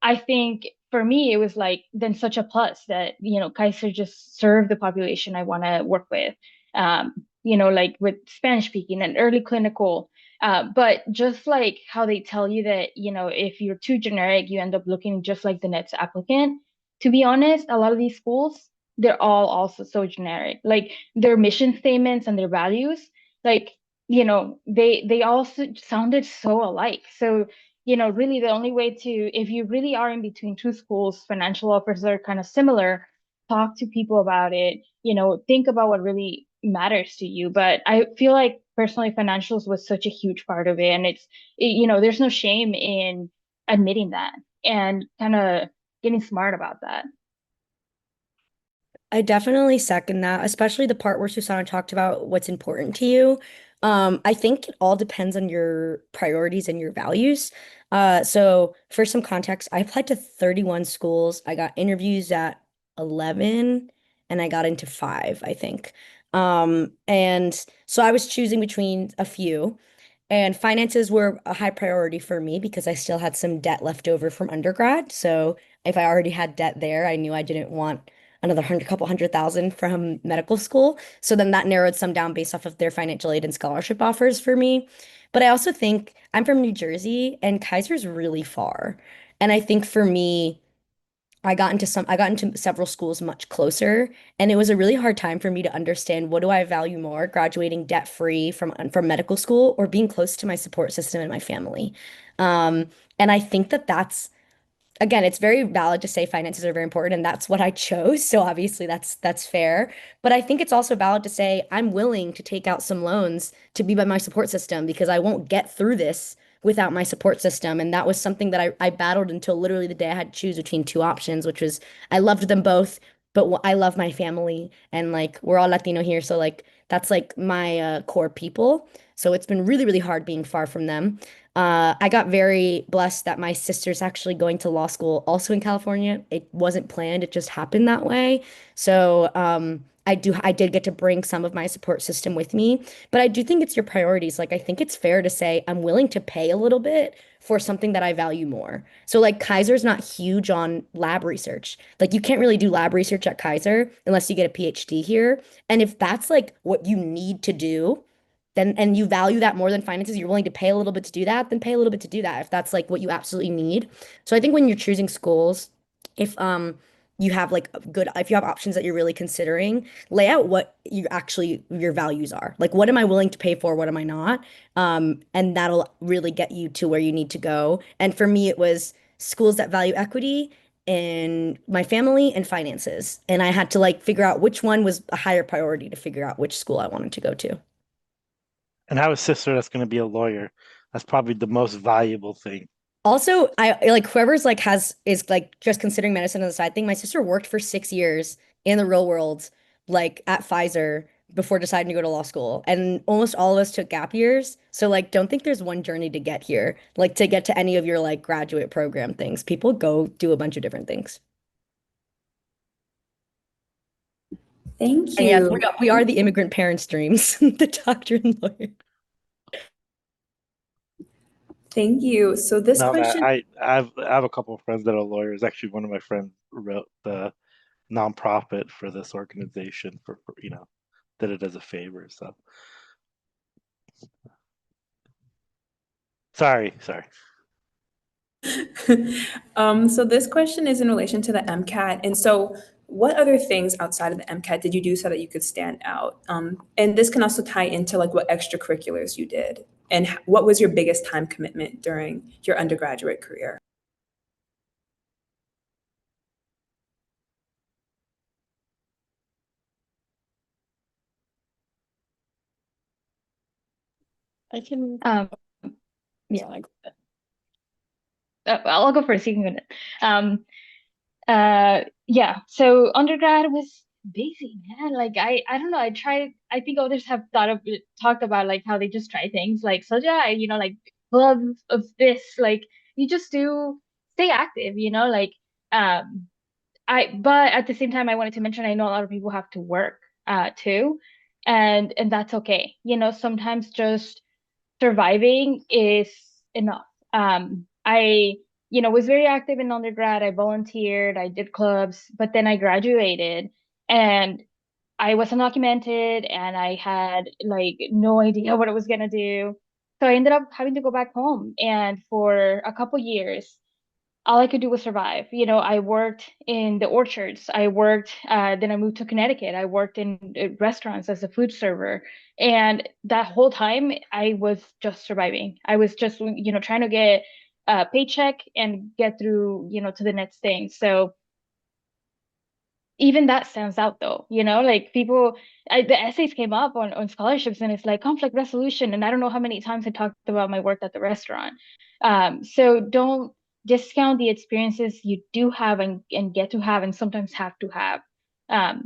I think for me, it was like then such a plus that Kaiser just served the population I want to work with. Like with Spanish speaking and early clinical. But just like how they tell you that, if you're too generic, you end up looking just like the next applicant. To be honest, a lot of these schools, they're all also so generic. Like their mission statements and their values, like, they also sounded so alike. So, really the only way to, if you really are in between two schools, financial offers are kind of similar, talk to people about it, think about what really matters to you. But I feel like personally financials was such a huge part of it. And there's no shame in admitting that and kind of getting smart about that. I definitely second that, especially the part where Susanna talked about what's important to you. I think it all depends on your priorities and your values. So for some context, I applied to 31 schools. I got interviews at 11 and I got into five, I think. And so I was choosing between a few. And finances were a high priority for me because I still had some debt left over from undergrad. So if I already had debt there, I knew I didn't want another couple hundred thousand from medical school. So then that narrowed some down based off of their financial aid and scholarship offers for me. But I also think I'm from New Jersey and Kaiser's really far. And I think for me, I got into several schools much closer, and it was a really hard time for me to understand what do I value more, graduating debt-free from medical school or being close to my support system and my family. And I think that that's again, it's very valid to say finances are very important, and that's what I chose. So obviously that's fair. But I think it's also valid to say I'm willing to take out some loans to be by my support system because I won't get through this without my support system. And that was something that I battled until literally the day I had to choose between two options, which was I loved them both, but I love my family and like we're all Latino here, so like that's like my core people. So it's been really, really hard being far from them. I got very blessed that my sister's actually going to law school also in California. It wasn't planned, it just happened that way. So I did get to bring some of my support system with me, but I do think it's your priorities. Like I think it's fair to say I'm willing to pay a little bit for something that I value more. So like Kaiser's not huge on lab research. Like you can't really do lab research at Kaiser unless you get a PhD here. And if that's like what you need to do, then and you value that more than finances, you're willing to pay a little bit to do that, then pay a little bit to do that if that's like what you absolutely need. So I think when you're choosing schools, if you have like good if you have options that you're really considering, lay out what you actually your values are. Like what am I willing to pay for, what am I not? And that'll really get you to where you need to go. And for me, it was schools that value equity in my family and finances. And I had to like figure out which one was a higher priority to figure out which school I wanted to go to. And I have a sister that's going to be a lawyer. That's probably the most valuable thing. Also, I like whoever's like has is like just considering medicine as a side thing. My sister worked for 6 years in the real world, like at Pfizer before deciding to go to law school. And almost all of us took gap years. So like don't think there's one journey to get here, like to get to any of your like graduate program things. People go do a bunch of different things. Thank And yes, you. we are the immigrant parents' dreams, the doctor and lawyer. Thank you. So this No, man, question, I have a couple of friends that are lawyers. Actually, one of my friends wrote the nonprofit for this organization did it as a favor. So sorry. So this question is in relation to the MCAT. And so what other things outside of the MCAT did you do so that you could stand out? And this can also tie into like what extracurriculars you did and what was your biggest time commitment during your undergraduate career? I can, Um, yeah, yeah, I'll go first. You can go next. Yeah. So undergrad was busy, man. Like I don't know. I tried. I think others have talked about like how they just try things. Like so, yeah, like clubs of this. Like you just do stay active. Um, but at the same time, I wanted to mention I know a lot of people have to work too, and that's okay. Sometimes just surviving is enough. I was very active in undergrad. I volunteered, I did clubs, but then I graduated and I was undocumented and I had like no idea what I was gonna do. So I ended up having to go back home. And for a couple years, all I could do was survive. I worked in the orchards. Then I moved to Connecticut. I worked in restaurants as a food server. And that whole time, I was just surviving. I was just, trying to get a paycheck and get through, to the next thing. So even that stands out though, like the essays came up on scholarships and it's like conflict resolution. And I don't know how many times I talked about my work at the restaurant. So don't discount the experiences you do have and get to have and sometimes have to have.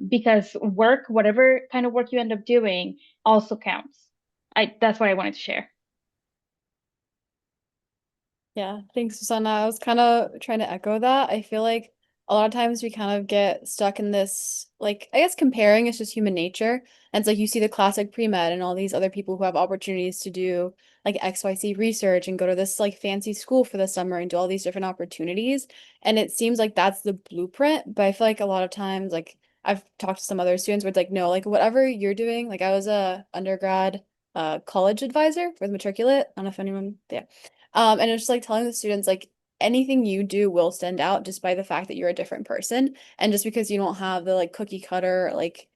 Because work, whatever kind of work you end up doing, also counts. That's what I wanted to share. yeah, thanks, Susanna. I was kind of trying to echo that. I feel like a lot of times we kind of get stuck in this, like, I guess comparing is just human nature. And it's like you see the classic pre-med and all these other people who have opportunities to do like XYZ research and go to this like fancy school for the summer and do all these different opportunities. And it seems like that's the blueprint. But I feel like a lot of times, like I've talked to some other students where it's like, no, like whatever you're doing, like I was a undergrad college advisor for the matriculate. I don't know if anyone, yeah. And it's just like telling the students like anything you do will stand out just by the fact that you're a different person. And just because you don't have the like cookie cutter like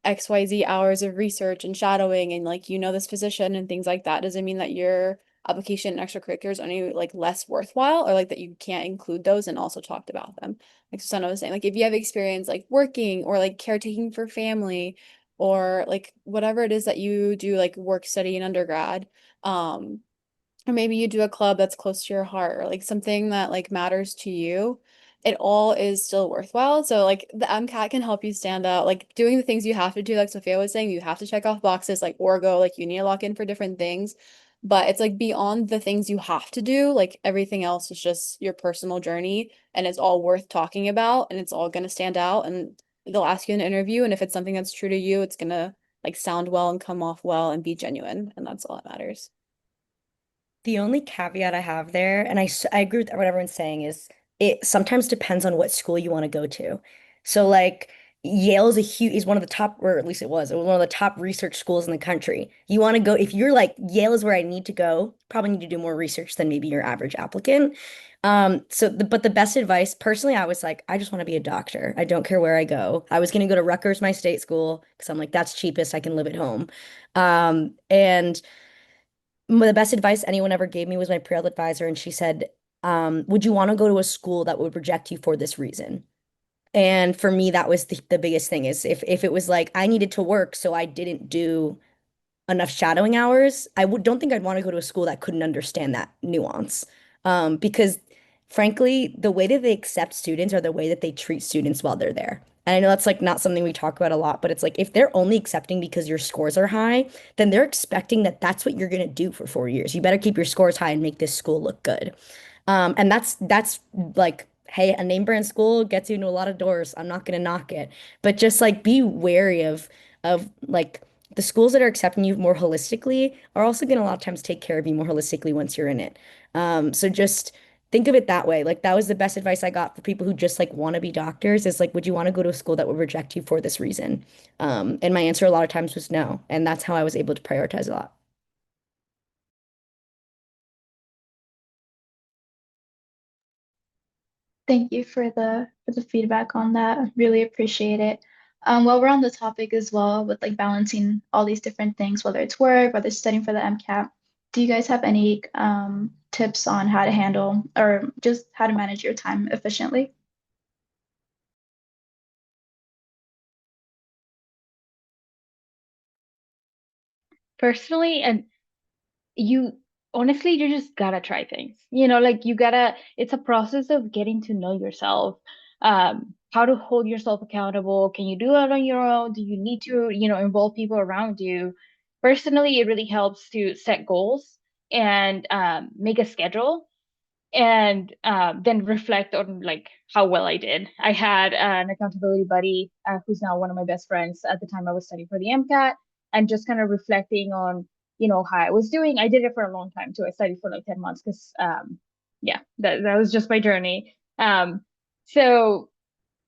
XYZ hours of research and shadowing and like this position and things like that doesn't mean that your application and extracurriculars are any like less worthwhile or like that you can't include those and also talked about them. Like Susanna was saying, like if you have experience like working or like caretaking for family or like whatever it is that you do like work study in undergrad, or maybe you do a club that's close to your heart or like something that like matters to you, it all is still worthwhile. So like the MCAT can help you stand out, like doing the things you have to do, like Sophia was saying, you have to check off boxes like Orgo, like you need to lock in for different things. But it's like beyond the things you have to do, like everything else is just your personal journey and it's all worth talking about and it's all gonna stand out and they'll ask you in an interview. And if it's something that's true to you, it's gonna like sound well and come off well and be genuine. And that's all that matters. The only caveat I have there, and I agree with what everyone's saying, is it sometimes depends on what school you want to go to. So like Yale is one of the top, or at least it was one of the top research schools in the country. You want to go, if you're like Yale is where I need to go, probably need to do more research than maybe your average applicant. But the best advice, personally, I was like, I just want to be a doctor. I don't care where I go. I was gonna go to Rutgers, my state school, because I'm like, that's cheapest. I can live at home. And the best advice anyone ever gave me was my pre-med advisor, and she said, would you want to go to a school that would reject you for this reason? And for me, that was the biggest thing is if it was like I needed to work, so I didn't do enough shadowing hours, don't think I'd want to go to a school that couldn't understand that nuance. Because frankly, the way that they accept students or the way that they treat students while they're there. And I know that's like not something we talk about a lot, but it's like if they're only accepting because your scores are high, then they're expecting that that's what you're going to do for 4 years. You better keep your scores high and make this school look good. And that's like, hey, a name brand school gets you into a lot of doors. I'm not gonna knock it, but just like be wary of like the schools that are accepting you more holistically are also gonna a lot of times take care of you more holistically once you're in it. So just think of it that way. Like that was the best advice I got for people who just like want to be doctors is like, would you want to go to a school that would reject you for this reason? And my answer a lot of times was no, and that's how I was able to prioritize a lot. Thank you for the feedback on that. I really appreciate it. While we're on the topic as well, with like balancing all these different things, whether it's work, whether it's studying for the MCAT, do you guys have any tips on how to handle or just how to manage your time efficiently? Personally, and you honestly, you just gotta try things. Like it's a process of getting to know yourself, how to hold yourself accountable. Can you do it on your own? Do you need to, involve people around you? Personally, it really helps to set goals and make a schedule and then reflect on like how well I did. I had an accountability buddy who's now one of my best friends at the time I was studying for the MCAT, and just kind of reflecting on how I was doing. I did it for a long time too. I studied for like 10 months because yeah, that was just my journey. So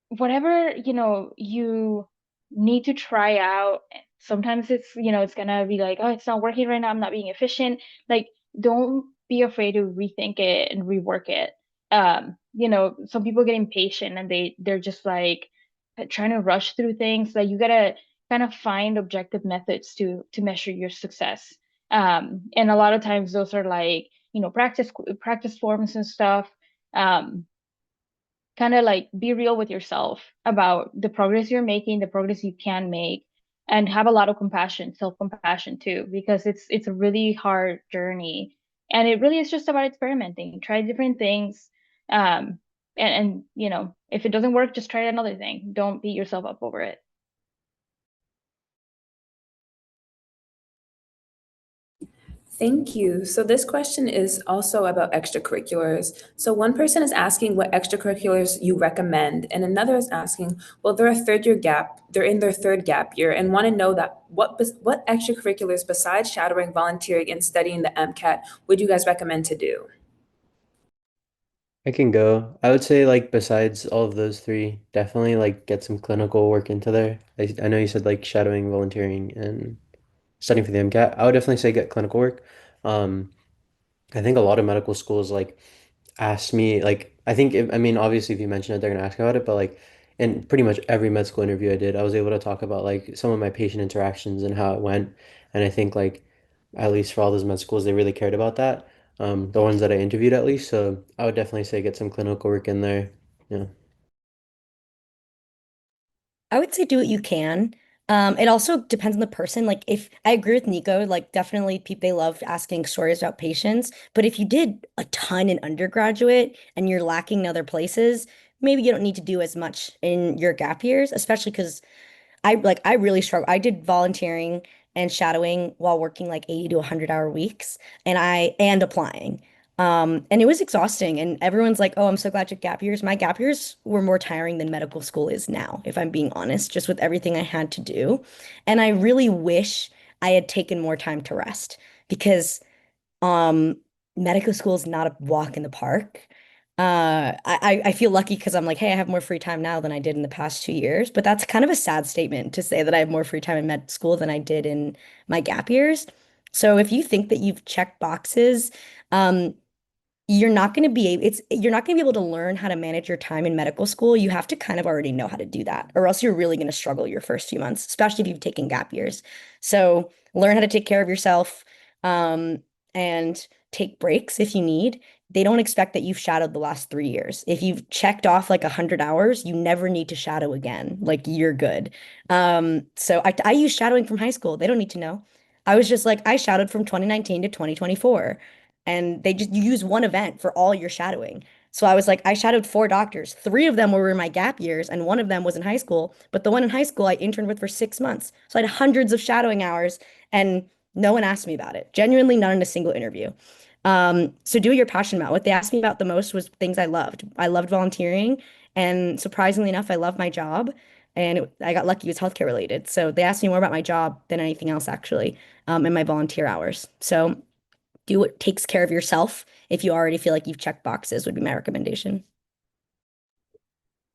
whatever you need to try out, sometimes it's gonna be like, oh, it's not working right now, I'm not being efficient. Like, don't be afraid to rethink it and rework it. Some people get impatient and they're just like trying to rush through things. Like, you gotta kind of find objective methods to measure your success. And a lot of times those are like practice forms and stuff. Kind of like be real with yourself about the progress you're making, the progress you can make, and have a lot of compassion, self-compassion too, because it's a really hard journey. And it really is just about experimenting. Try different things. And if it doesn't work, just try another thing. Don't beat yourself up over it. Thank you. So this question is also about extracurriculars. So one person is asking what extracurriculars you recommend, and another is asking, well, they're in their third gap year and want to know that what extracurriculars besides shadowing, volunteering, and studying the MCAT would you guys recommend to do? I can go. I would say like besides all of those three, definitely like get some clinical work into there. I know you said like shadowing, volunteering, and studying for the MCAT. I would definitely say get clinical work. Um, I think a lot of medical schools like ask me like I think if, I mean obviously if you mention it they're gonna ask about it, but like in pretty much every med school interview I did, I was able to talk about like some of my patient interactions and how it went. And I think like at least for all those med schools they really cared about that. The ones that I interviewed at least. So I would definitely say get some clinical work in there. Yeah. I would say do what you can. It also depends on the person. Like if I agree with Nico, like definitely people they love asking stories about patients. But if you did a ton in undergraduate and you're lacking in other places, maybe you don't need to do as much in your gap years, especially because I really struggle. I did volunteering and shadowing while working like 80 to 100-hour weeks and applying. And it was exhausting. And everyone's like, "Oh, I'm so glad you took gap years." My gap years were more tiring than medical school is now, if I'm being honest, just with everything I had to do. And I really wish I had taken more time to rest because um, medical school is not a walk in the park. I feel lucky because I'm like, hey, I have more free time now than I did in the past 2 years. But that's kind of a sad statement to say that I have more free time in med school than I did in my gap years. So if you think that you've checked boxes, um, you're not going to be able to learn how to manage your time in medical school. You have to kind of already know how to do that, or else you're really going to struggle your first few months, especially if you've taken gap years. So learn how to take care of yourself, and take breaks if you need. They don't expect that you've shadowed the last 3 years. If you've checked off like 100 hours, you never need to shadow again. Like you're good. So I use shadowing from high school. They don't need to know. I was just like, I shadowed from 2019 to 2024, and you use one event for all your shadowing. So I was like, I shadowed 4 doctors. 3 of them were in my gap years, and one of them was in high school. But the one in high school I interned with for 6 months. So I had hundreds of shadowing hours, and no one asked me about it. Genuinely, not in a single interview. So do what you're passionate about. What they asked me about the most was things I loved. I loved volunteering, and surprisingly enough, I love my job. And I got lucky it was healthcare related. So they asked me more about my job than anything else, actually, in my volunteer hours. So do what takes care of yourself if you already feel like you've checked boxes would be my recommendation.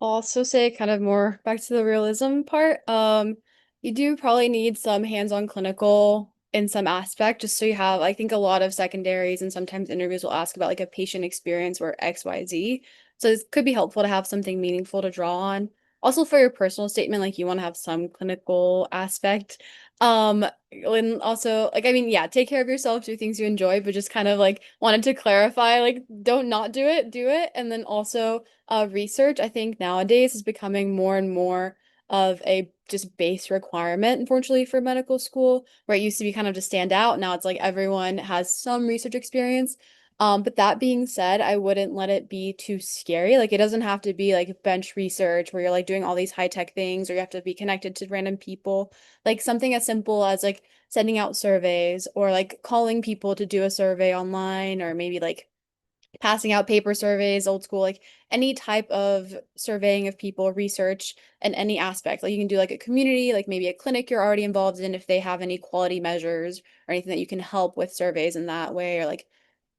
I'll also say kind of more back to the realism part. You do probably need some hands-on clinical in some aspect, just so you have, I think a lot of secondaries and sometimes interviews will ask about like a patient experience or XYZ. So it could be helpful to have something meaningful to draw on. Also for your personal statement, like you want to have some clinical aspect. And also like I mean, yeah, take care of yourself, do things you enjoy, but just kind of like wanted to clarify, like don't not do it, do it. And then also research, I think nowadays is becoming more and more of a just base requirement, unfortunately, for medical school, where it used to be kind of to stand out. Now it's like everyone has some research experience. But that being said, I wouldn't let it be too scary. Like it doesn't have to be like bench research where you're like doing all these high tech things or you have to be connected to random people. Like something as simple as like sending out surveys or like calling people to do a survey online or maybe like passing out paper surveys, old school, like any type of surveying of people, research, and any aspect. Like you can do like a community, like maybe a clinic you're already involved in if they have any quality measures or anything that you can help with surveys in that way, or like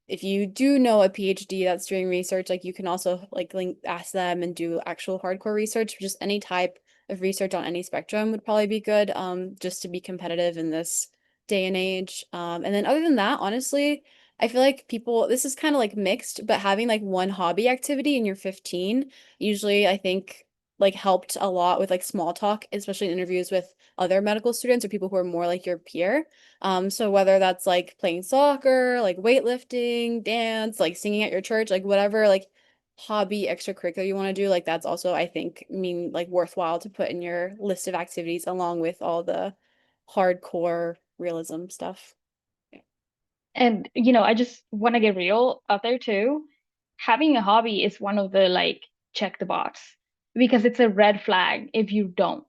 if you do know a PhD that's doing research, like you can also like link ask them and do actual hardcore research. Just any type of research on any spectrum would probably be good, just to be competitive in this day and age. And then other than that, honestly, I feel like people, this is kind of like mixed, but having like one hobby activity in your 15, usually I think like helped a lot with like small talk, especially in interviews with other medical students or people who are more like your peer. So whether that's like playing soccer, like weightlifting, dance, like singing at your church, like whatever like hobby extracurricular you want to do, like that's also I think mean like worthwhile to put in your list of activities along with all the hardcore realism stuff. And I just want to get real out there too. Having a hobby is one of the like check the box because it's a red flag if you don't,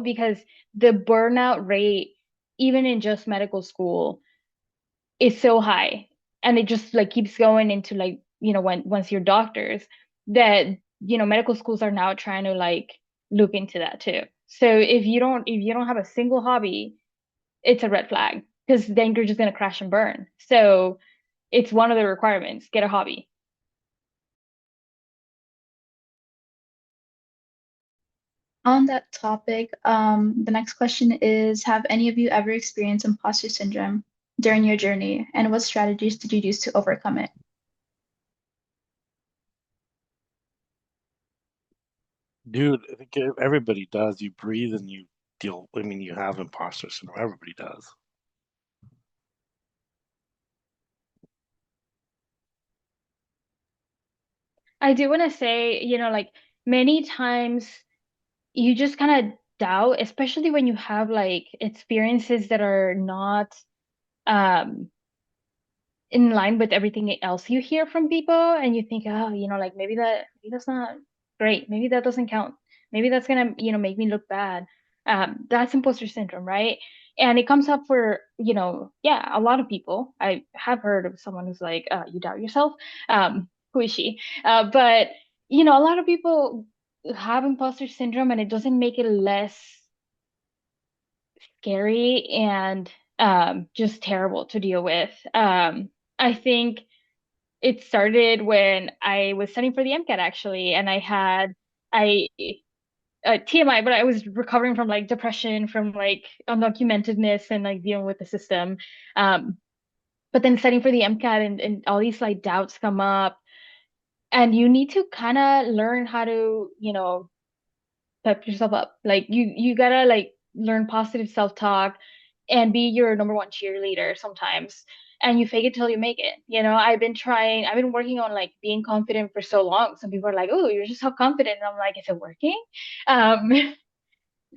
because the burnout rate, even in just medical school, is so high. And it just like keeps going into like, once you're doctors, that, medical schools are now trying to like look into that too. So if you don't have a single hobby, it's a red flag because then you're just going to crash and burn. So it's one of the requirements, get a hobby. On that topic, the next question is, have any of you ever experienced imposter syndrome during your journey, and what strategies did you use to overcome it? Dude, I think everybody does. You breathe and you deal. I mean, you have imposter syndrome. Everybody does. I do want to say, like many times you just kind of doubt, especially when you have like experiences that are not um in line with everything else you hear from people, and you think, oh, like maybe that's not great. Maybe that doesn't count. Maybe that's gonna, make me look bad. That's imposter syndrome, right? And it comes up for, yeah, a lot of people. I have heard of someone who's like, you doubt yourself. Who is she? But a lot of people have imposter syndrome, and it doesn't make it less scary and just terrible to deal with. I think it started when I was studying for the MCAT actually, and I TMI, but I was recovering from like depression, from like undocumentedness, and like dealing with the system. Um, but then studying for the MCAT, and all these like doubts come up, and you need to kind of learn how to, pep yourself up. Like you gotta like learn positive self-talk and be your number one cheerleader sometimes. And you fake it till you make it. I've been working on like being confident for so long. Some people are like, oh, you're just so confident. And I'm like, is it working? Um,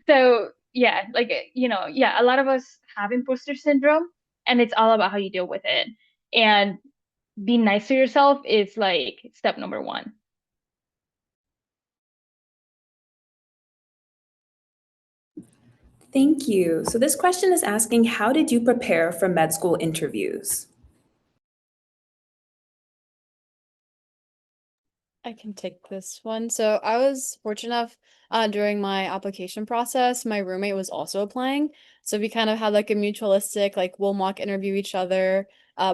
so yeah, like, yeah, a lot of us have imposter syndrome, and it's all about how you deal with it. And being nice to yourself is like step number one. Thank you. So this question is asking, how did you prepare for med school interviews? I can take this one. So I was fortunate enough during my application process, my roommate was also applying. So we kind of had like a mutualistic, like we'll mock interview each other,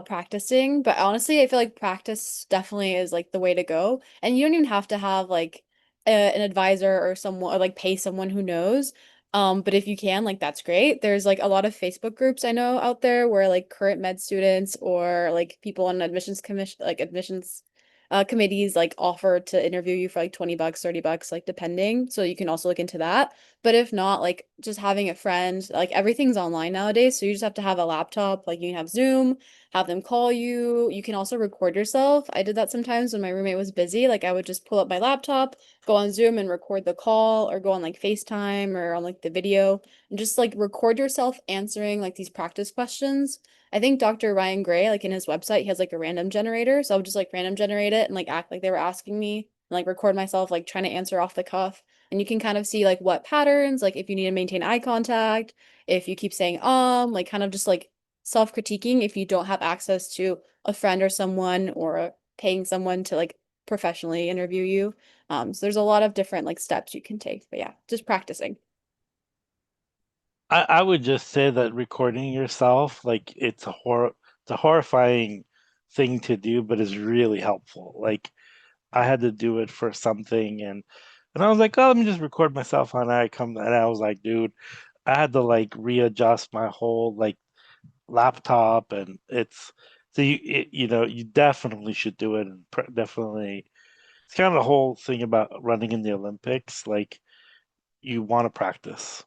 practicing. But honestly, I feel like practice definitely is like the way to go. And you don't even have to have like an advisor or someone or like pay someone who knows. But if you can, like that's great. There's like a lot of Facebook groups I know out there where like current med students or like people on admissions commission, like admissions committees like offer to interview you for like 20 bucks, 30 bucks, like depending. So you can also look into that. But if not, like just having a friend, like everything's online nowadays. So you just have to have a laptop, like you can have Zoom, have them call you. You can also record yourself. I did that sometimes when my roommate was busy. Like I would just pull up my laptop, go on Zoom and record the call or go on like FaceTime or on like the video and just like record yourself answering like these practice questions. I think Dr. Ryan Gray, like in his website, he has like a random generator. So I would just like random generate it and like act like they were asking me and like record myself like trying to answer off the cuff. And you can kind of see like what patterns, like if you need to maintain eye contact, if you keep saying like kind of just like self-critiquing if you don't have access to a friend or someone or paying someone to like professionally interview you. So there's a lot of different like steps you can take. But yeah, just practicing. I would just say that recording yourself, like it's a horrifying thing to do, but it's really helpful. Like I had to do it for something and I was like, oh, let me just record myself on come and I was like, dude, I had to like readjust my whole like laptop and you definitely should do it and definitely it's kind of the whole thing about running in the Olympics, like you want to practice.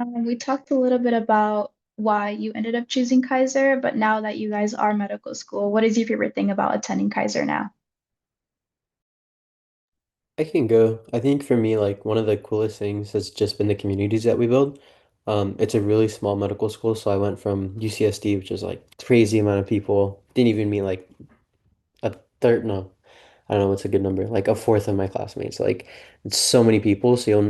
We talked a little bit about why you ended up choosing Kaiser, but now that you guys are medical school, what is your favorite thing about attending Kaiser now? I can go. I think for me, like one of the coolest things has just been the communities that we build. It's a really small medical school, so I went from UCSD, which is like crazy amount of people. Didn't even meet like a third, no, I don't know what's a good number, like a fourth of my classmates. Like it's so many people, so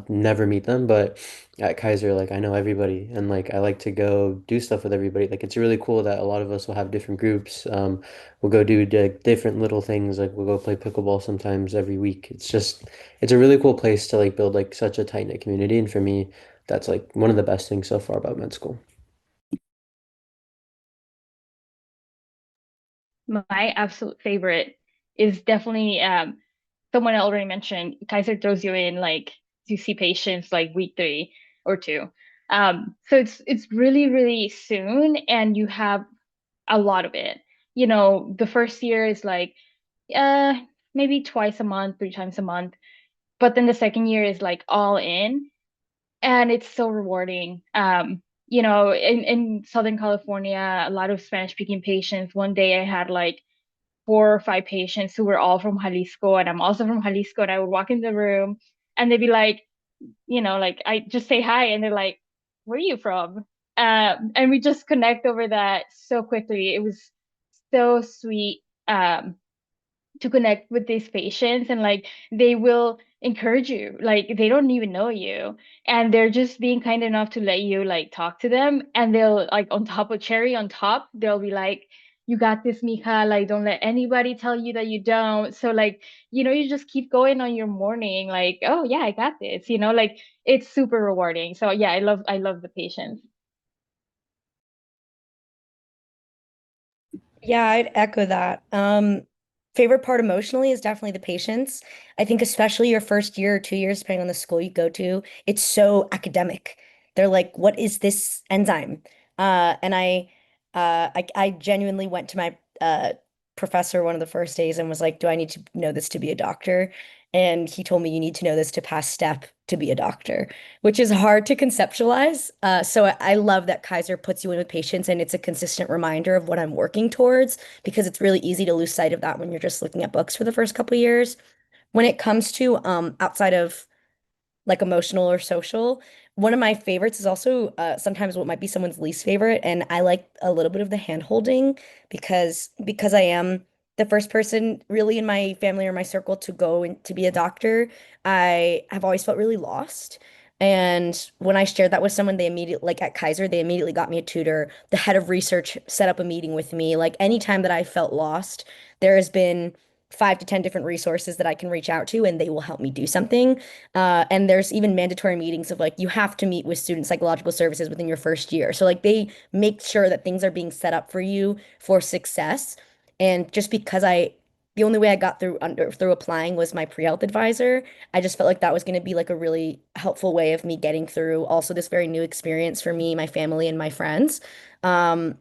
never meet them. But at Kaiser, like I know everybody, and like I like to go do stuff with everybody. Like it's really cool that a lot of us will have different groups. We'll go do different little things. Like we'll go play pickleball sometimes every week. It's a really cool place to like build like such a tight-knit community. And for me, that's like one of the best things so far about med school. My absolute favorite is definitely someone already mentioned. Kaiser throws you in like to see patients like week 3 or 2. So it's really, really soon and you have a lot of it. The first year is like uh maybe twice a month, 3 times a month. But then the second year is like all in and it's so rewarding. In Southern California, a lot of Spanish speaking patients. One day I had like 4 or 5 patients who were all from Jalisco, and I'm also from Jalisco. And I would walk in the room, and they'd be like, like I just say hi, and they're like, "Where are you from?" And we just connect over that so quickly. It was so sweet. To connect with these patients and like they will encourage you like they don't even know you and they're just being kind enough to let you like talk to them and they'll like on top of cherry on top they'll be like you got this mija like don't let anybody tell you that you don't so like you just keep going on your morning like oh yeah I got this like it's super rewarding so yeah I love the patients. Yeah, I'd echo that. Favorite part emotionally is definitely the patients. I think especially your first year or 2 years, depending on the school you go to, it's so academic. They're like, what is this enzyme? And I genuinely went to my professor one of the first days and was like, do I need to know this to be a doctor? And he told me you need to know this to pass step to be a doctor, which is hard to conceptualize. So I love that Kaiser puts you in with patients and it's a consistent reminder of what I'm working towards because it's really easy to lose sight of that when you're just looking at books for the first couple of years. When it comes to outside of like emotional or social. One of my favorites is also sometimes what might be someone's least favorite, and I like a little bit of the hand holding because I am the first person really in my family or my circle to go and to be a doctor. I have always felt really lost. And when I shared that with someone, they immediately, like at Kaiser, they immediately got me a tutor. The head of research set up a meeting with me. Like anytime that I felt lost, there has been 5 to 10 different resources that I can reach out to, and they will help me do something. And there's even mandatory meetings of like you have to meet with student psychological services within your first year. So like they make sure that things are being set up for you for success. And just because I the only way I got through applying was my pre-health advisor. I just felt like that was going to be like a really helpful way of me getting through also this very new experience for me, my family, and my friends. Um,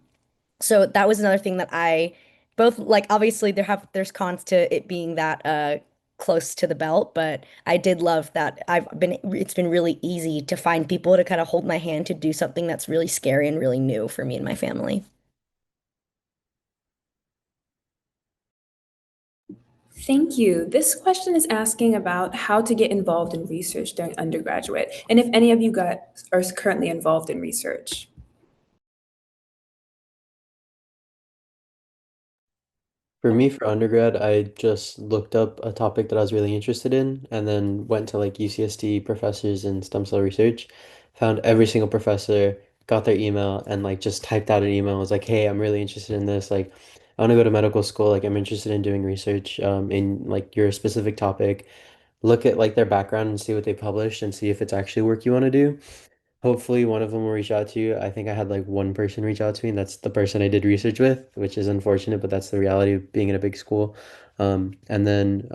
so that was another thing that I both like obviously there's cons to it being that close to the belt, but I did love that it's been really easy to find people to kind of hold my hand to do something that's really scary and really new for me and my family. Thank you. This question is asking about how to get involved in research during undergraduate, and if any of you are currently involved in research. For me, for undergrad, I just looked up a topic that I was really interested in and then went to like UCSD professors in stem cell research, found every single professor, got their email, and like just typed out an email. Was like, hey, I'm really interested in this. Like, I want to go to medical school. Like, I'm interested in doing research in like your specific topic. Look at like their background and see what they published and see if it's actually work you want to do. Hopefully, one of them will reach out to you. I think I had like one person reach out to me, and that's the person I did research with, which is unfortunate, but that's the reality of being in a big school. And then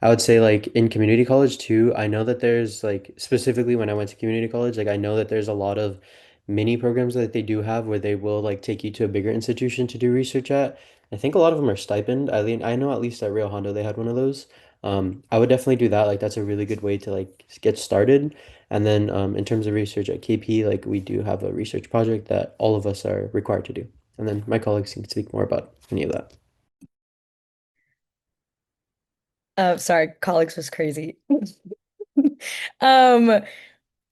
I would say like in community college too, I know that there's like specifically when I went to community college, like I know that there's a lot of mini programs that they do have where they will like take you to a bigger institution to do research at. I think a lot of them are stipend. I know at least at Rio Hondo they had one of those. I would definitely do that. Like that's a really good way to like get started. And then in terms of research at KP, like we do have a research project that all of us are required to do. And then my colleagues can speak more about any of that. Sorry, colleagues was crazy. Um,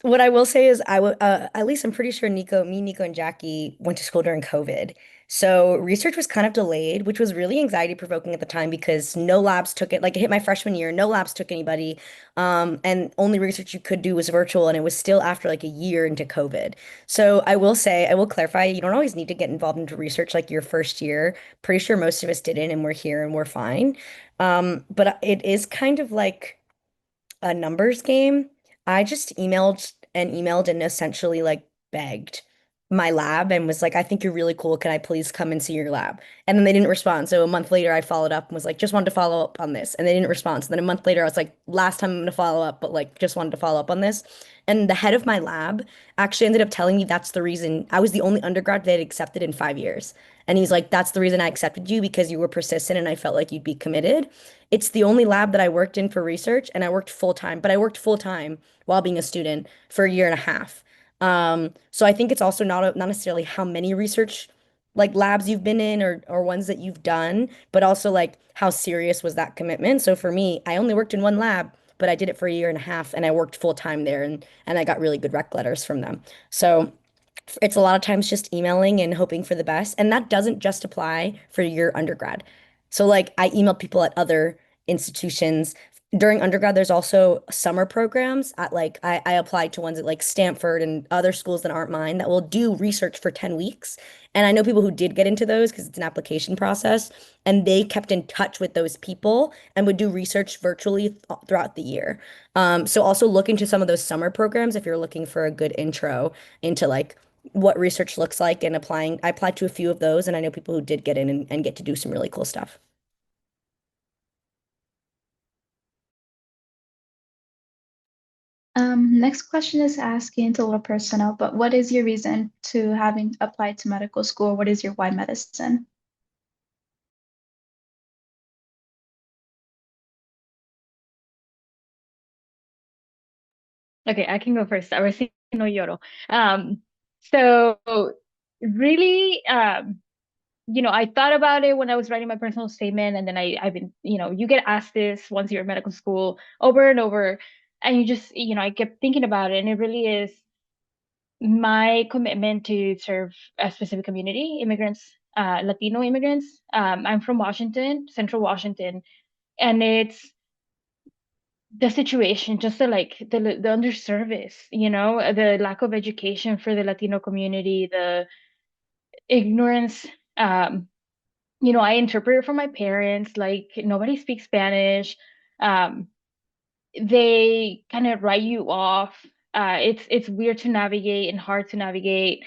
What I will say is at least I'm pretty sure Nico, and Jackie went to school during COVID. So research was kind of delayed, which was really anxiety provoking at the time because no labs took it. Like it hit my freshman year, no labs took anybody. And only research you could do was virtual, and it was still after like a year into COVID. So I will say, I will clarify, you don't always need to get involved into research like your first year. Pretty sure most of us didn't, and we're here and we're fine. But it is kind of like a numbers game. I just emailed and essentially like begged my lab and was like, I think you're really cool. Can I please come and see your lab? And then they didn't respond. So a month later, I followed up and was like, just wanted to follow up on this. And they didn't respond. So then a month later, I was like, last time I'm going to follow up, but like just wanted to follow up on this. And the head of my lab actually ended up telling me that's the reason I was the only undergrad they had accepted in 5 years. And he's like, that's the reason I accepted you because you were persistent and I felt like you'd be committed. It's the only lab that I worked in for research, and I worked full time, but I worked full time while being a student for a year and a half. So I think it's also not necessarily how many research like labs you've been in or ones that you've done, but also like how serious was that commitment. So for me, I only worked in one lab, but I did it for a year and a half, and I worked full time there, and I got really good rec letters from them. So it's a lot of times just emailing and hoping for the best. And that doesn't just apply for your undergrad. So, like, I emailed people at other institutions. During undergrad, there's also summer programs at like, I applied to ones at like Stanford and other schools that aren't mine that will do research for 10 weeks. And I know people who did get into those because it's an application process, and they kept in touch with those people and would do research virtually throughout the year. So also look into some of those summer programs if you're looking for a good intro into like what research looks like and applying. I applied to a few of those, and I know people who did get in and get to do some really cool stuff. Next question is asking, it's a little personal, but what is your reason to having applied to medical school? What is your why medicine? Okay, I can go first. A ver si no lloro. So really, I thought about it when I was writing my personal statement, and then I've been, you get asked this once you're in medical school over and over, and you just, I kept thinking about it, and it really is my commitment to serve a specific community, immigrants, Latino immigrants. I'm from Washington, Central Washington, and it's the situation, just the underservice, the lack of education for the Latino community, the ignorance. I interpret for my parents, like nobody speaks Spanish. Um, they kind of write you off. It's weird to navigate and hard to navigate,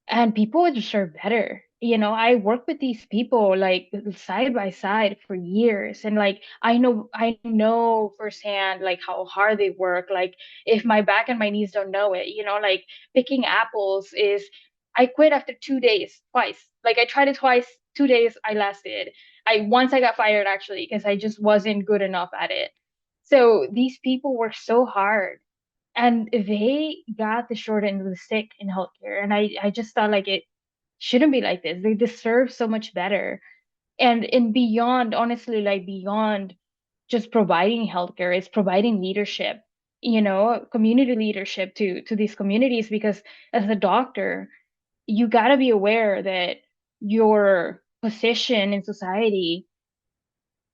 and people deserve better. I work with these people like side by side for years, and like I know firsthand like how hard they work. Like if my back and my knees don't know it, like picking apples is I quit after 2 days twice. Like I tried it twice, 2 days I lasted. I got fired actually because I just wasn't good enough at it. So these people work so hard and they got the short end of the stick in healthcare. And I just thought like it shouldn't be like this. They deserve so much better. And beyond, honestly, like beyond just providing healthcare, it's providing leadership, community leadership to these communities. Because as a doctor, you got to be aware that your position in society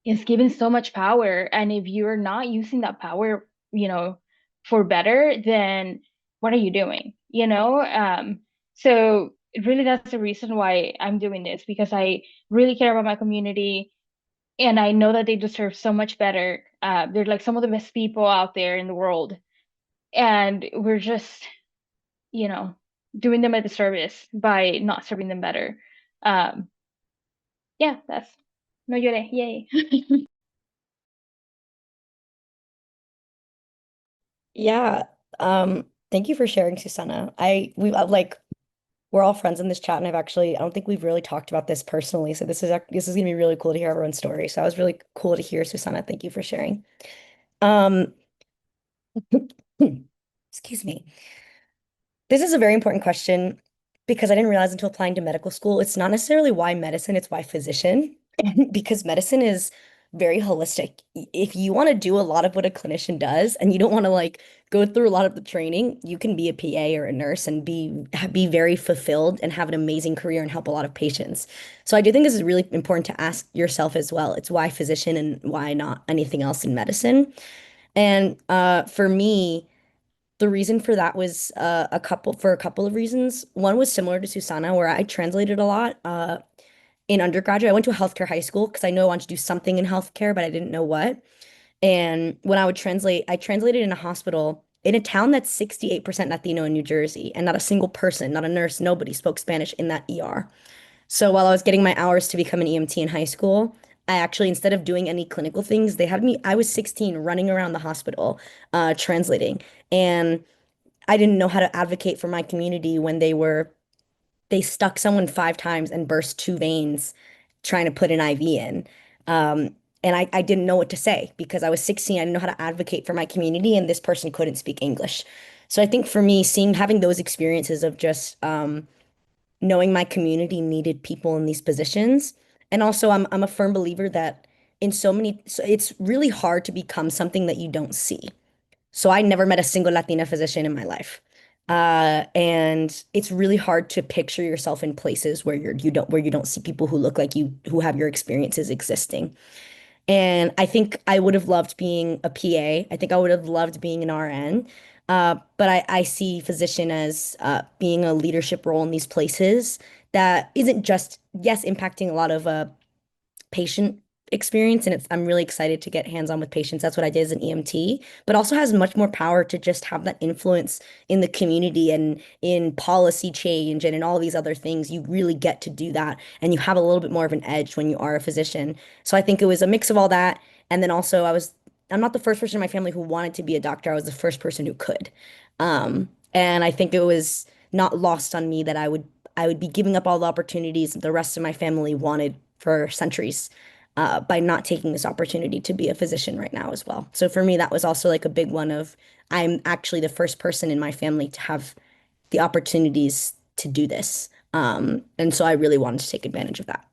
is given so much power. And if you're not using that power, for better, then what are you doing? So really that's the reason why I'm doing this, because I really care about my community and I know that they deserve so much better. They're like some of the best people out there in the world. And we're just, you know, doing them a disservice by not serving them better. Um, yeah, that's no llore, yay. Yeah. Thank you for sharing, Susanna. Like we're all friends in this chat, and I don't think we've really talked about this personally. So this is gonna be really cool to hear everyone's story. So I was really cool to hear, Susanna. Thank you for sharing. Um, excuse me. This is a very important question because I didn't realize until applying to medical school, it's not necessarily why medicine, it's why physician, because medicine is very holistic. If you want to do a lot of what a clinician does and you don't want to like go through a lot of the training, you can be a PA or a nurse and be very fulfilled and have an amazing career and help a lot of patients. So I do think this is really important to ask yourself as well. It's why physician and why not anything else in medicine. And for me, the reason for that was a couple of reasons. One was similar to Susanna, where I translated a lot. In undergraduate, I went to a healthcare high school because I knew I wanted to do something in healthcare, but I didn't know what. And when I would translate, I translated in a hospital in a town that's 68% Latino in New Jersey, and not a single person, not a nurse, nobody spoke Spanish in that ER. So while I was getting my hours to become an EMT in high school, I actually, instead of doing any clinical things, I was 16 running around the hospital, translating. And I didn't know how to advocate for my community when they stuck someone 5 times and burst 2 veins trying to put an IV in. And I didn't know what to say because I was 16. I didn't know how to advocate for my community, and this person couldn't speak English. So I think for me, having those experiences of just knowing my community needed people in these positions, and also I'm a firm believer that so it's really hard to become something that you don't see. So I never met a single Latina physician in my life. And it's really hard to picture yourself in places where you don't see people who look like you, who have your experiences existing. And I think I would have loved being a PA. I think I would have loved being an RN. But I see physician as being a leadership role in these places that isn't just, yes, impacting a lot of patient experience, and I'm really excited to get hands-on with patients. That's what I did as an EMT, but also has much more power to just have that influence in the community and in policy change and in all these other things. You really get to do that, and you have a little bit more of an edge when you are a physician. So I think it was a mix of all that, and then also I'm not the first person in my family who wanted to be a doctor. I was the first person who could. And I think it was not lost on me that I would be giving up all the opportunities the rest of my family wanted for centuries, by not taking this opportunity to be a physician right now as well. So for me, that was also like a big one of I'm actually the first person in my family to have the opportunities to do this. And so I really wanted to take advantage of that.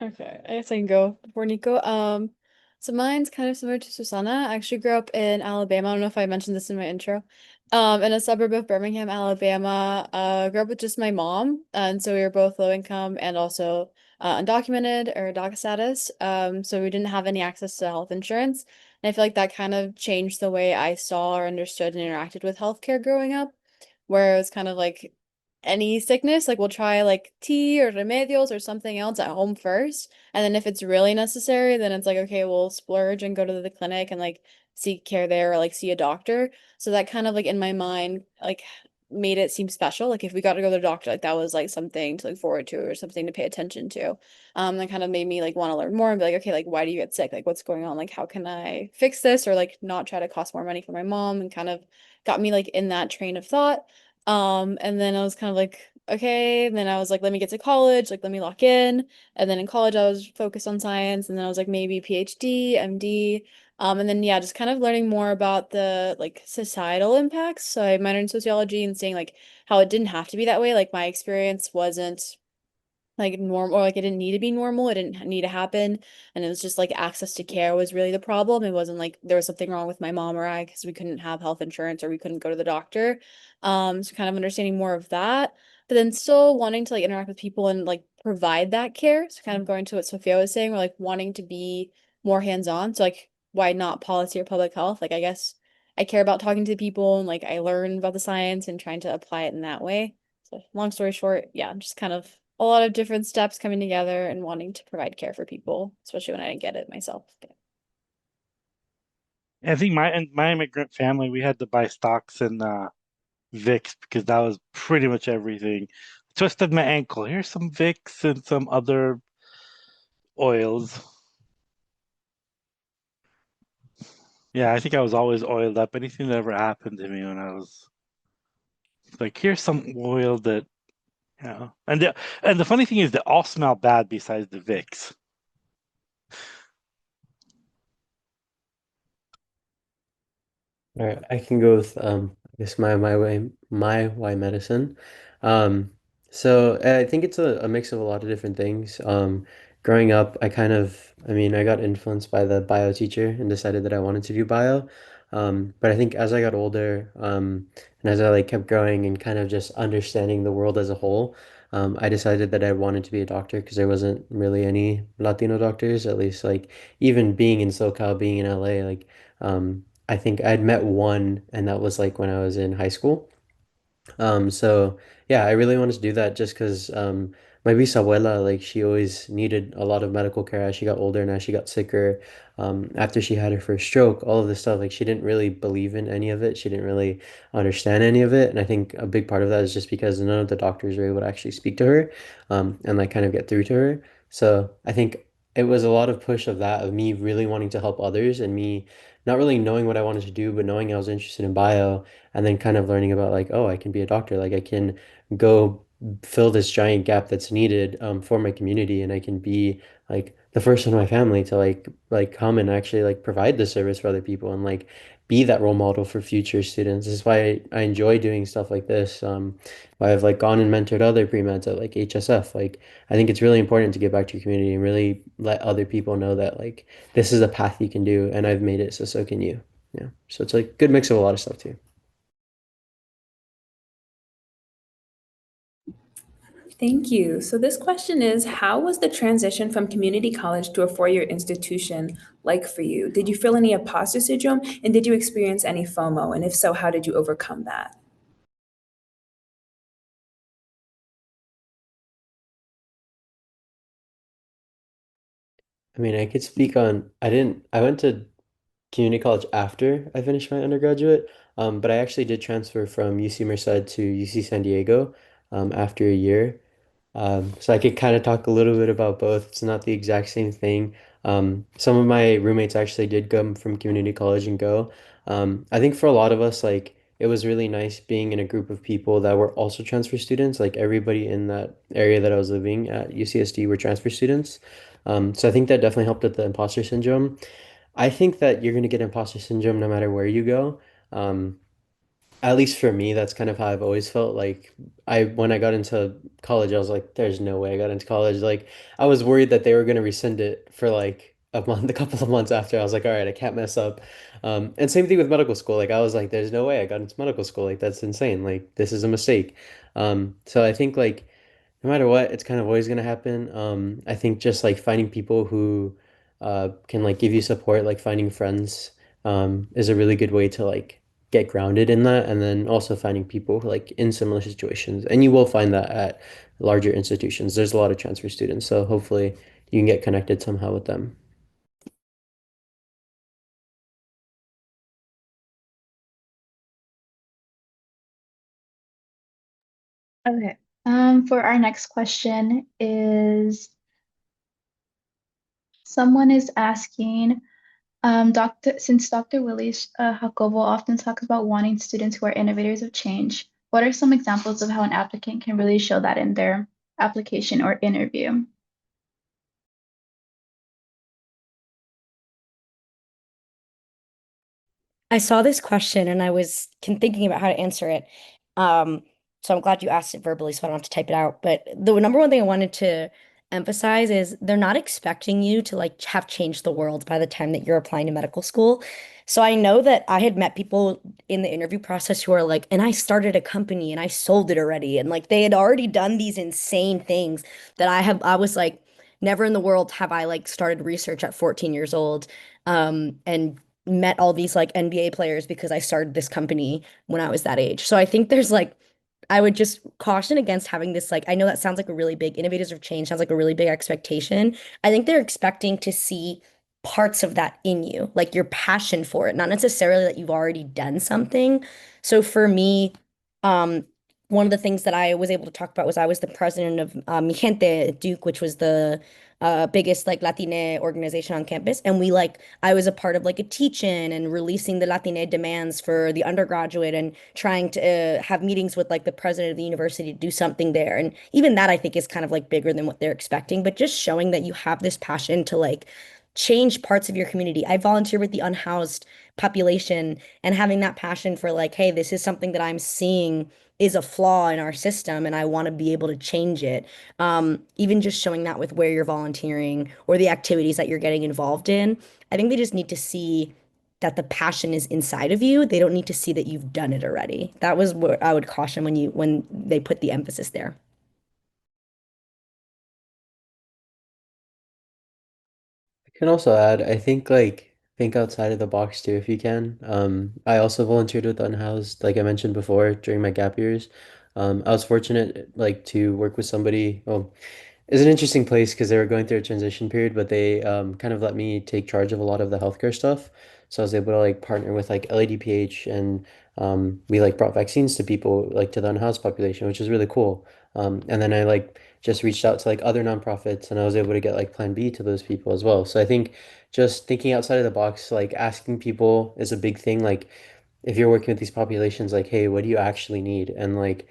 Okay, I guess I can go before Nico. So mine's kind of similar to Susanna. I actually grew up in Alabama. I don't know if I mentioned this in my intro. In a suburb of Birmingham, Alabama. Grew up with just my mom, and so we were both low income and also undocumented or DACA status. So we didn't have any access to health insurance, and I feel like that kind of changed the way I saw or understood and interacted with healthcare growing up, where it was kind of like any sickness, like we'll try like tea or remedios or something else at home first. And then if it's really necessary, then it's like, okay, we'll splurge and go to the clinic and like seek care there or like see a doctor. So that kind of like in my mind, like made it seem special. Like if we got to go to the doctor, like that was like something to look forward to or something to pay attention to. That kind of made me like want to learn more and be like, okay, like why do you get sick? Like what's going on? Like how can I fix this or like not try to cost more money for my mom, and kind of got me like in that train of thought. And then I was kind of like, okay, and then I was like, let me get to college, like let me lock in. And then in college I was focused on science, and then I was like maybe PhD, MD. And then yeah, just kind of learning more about the like societal impacts. So I minored in sociology and seeing like how it didn't have to be that way. Like my experience wasn't like normal, or like it didn't need to be normal. It didn't need to happen. And it was just like access to care was really the problem. It wasn't like there was something wrong with my mom or I because we couldn't have health insurance or we couldn't go to the doctor. So kind of understanding more of that, but then still wanting to like interact with people and like provide that care. So kind of going to what Sophia was saying, or like wanting to be more hands-on. So like why not policy or public health? Like I guess I care about talking to people and like I learn about the science and trying to apply it in that way. So long story short, yeah, just kind of a lot of different steps coming together and wanting to provide care for people, especially when I didn't get it myself. I think my immigrant family, we had to buy stocks in Vicks because that was pretty much everything. Twisted my ankle. Here's some Vicks and some other oils. Yeah, I think I was always oiled up. Anything that ever happened to me when I was like, here's some oil that, you know. And the funny thing is they all smell bad besides the Vicks. All right, I can go with I guess my why medicine. Um so I think it's a mix of a lot of different things. Growing up I mean I got influenced by the bio teacher and decided that I wanted to do bio. But I think as I got older, and as I like kept growing and kind of just understanding the world as a whole, I decided that I wanted to be a doctor because there wasn't really any Latino doctors, at least like even being in SoCal, being in LA, like I think I'd met one, and that was like when I was in high school. So yeah, I really wanted to do that just because my bisabuela, like she always needed a lot of medical care as she got older and as she got sicker. After she had her first stroke, all of this stuff, like she didn't really believe in any of it. She didn't really understand any of it. And I think a big part of that is just because none of the doctors were able to actually speak to her, and like kind of get through to her. So I think it was a lot of push of that, of me really wanting to help others and me not really knowing what I wanted to do, but knowing I was interested in bio and then kind of learning about like, oh, I can be a doctor. Like I can go fill this giant gap that's needed for my community, and I can be like the first in my family to like come and actually like provide the service for other people and like be that role model for future students. This is why I enjoy doing stuff like this. Why I've like gone and mentored other pre-meds at like HSF. Like I think it's really important to give back to your community and really let other people know that like this is a path you can do, and I've made it, so so can you. Yeah. So it's like good mix of a lot of stuff too. Thank you. So this question is, how was the transition from community college to a four-year institution like for you? Did you feel any imposter syndrome, and did you experience any FOMO? And if so, how did you overcome that? I mean, I could speak on, I went to community college after I finished my undergraduate, but I actually did transfer from UC Merced to UC San Diego, after a year. So I could kind of talk a little bit about both. It's not the exact same thing. Some of my roommates actually did come from community college and go. I think for a lot of us, like it was really nice being in a group of people that were also transfer students. Like everybody in that area that I was living at UCSD were transfer students. So I think that definitely helped with the imposter syndrome. I think that you're going to get imposter syndrome no matter where you go. Um, at least for me, that's kind of how I've always felt. Like when I got into college, I was like, there's no way I got into college. Like I was worried that they were going to rescind it for like a month, a couple of months after. I was like, all right, I can't mess up. And same thing with medical school. Like I was like, there's no way I got into medical school. Like that's insane. Like this is a mistake. So I think like no matter what, it's kind of always gonna happen. I think just like finding people who can like give you support, like finding friends, is a really good way to like get grounded in that. And then also finding people who, like in similar situations. And you will find that at larger institutions. There's a lot of transfer students, so hopefully you can get connected somehow with them. Okay. For our next question is someone is asking, since Dr. Willie Jacobo often talks about wanting students who are innovators of change, what are some examples of how an applicant can really show that in their application or interview? I saw this question and I was thinking about how to answer it. Um, so I'm glad you asked it verbally so I don't have to type it out. But the number one thing I wanted to emphasize is they're not expecting you to like have changed the world by the time that you're applying to medical school. So I know that I had met people in the interview process who are like, and I started a company and I sold it already. And like they had already done these insane things that I was like, never in the world have I like started research at 14 years old. And met all these like NBA players because I started this company when I was that age. So I think there's like, I would just caution against having this like, I know that sounds like a really big, innovators of change sounds like a really big expectation. I think they're expecting to see parts of that in you, like your passion for it, not necessarily that you've already done something. So for me, um, one of the things that I was able to talk about was I was the president of Mi Gente at Duke, which was the biggest like Latine organization on campus. And we like I was a part of like a teach-in and releasing the Latine demands for the undergraduate and trying to have meetings with like the president of the university to do something there. And even that I think is kind of like bigger than what they're expecting, but just showing that you have this passion to like change parts of your community. I volunteer with the unhoused population and having that passion for like, hey, this is something that I'm seeing is a flaw in our system and I want to be able to change it. Even just showing that with where you're volunteering or the activities that you're getting involved in. I think they just need to see that the passion is inside of you. They don't need to see that you've done it already. That was what I would caution when they put the emphasis there. I can also add, I think like think outside of the box too if you can. I also volunteered with Unhoused, like I mentioned before, during my gap years. I was fortunate like to work with somebody. Well, it's an interesting place because they were going through a transition period, but they kind of let me take charge of a lot of the healthcare stuff. So I was able to like partner with like LADPH and we like brought vaccines to people like to the unhoused population, which is really cool. And then I like just reached out to like other nonprofits and I was able to get like Plan B to those people as well. So I think just thinking outside of the box, like asking people is a big thing. Like if you're working with these populations, like, hey, what do you actually need? And like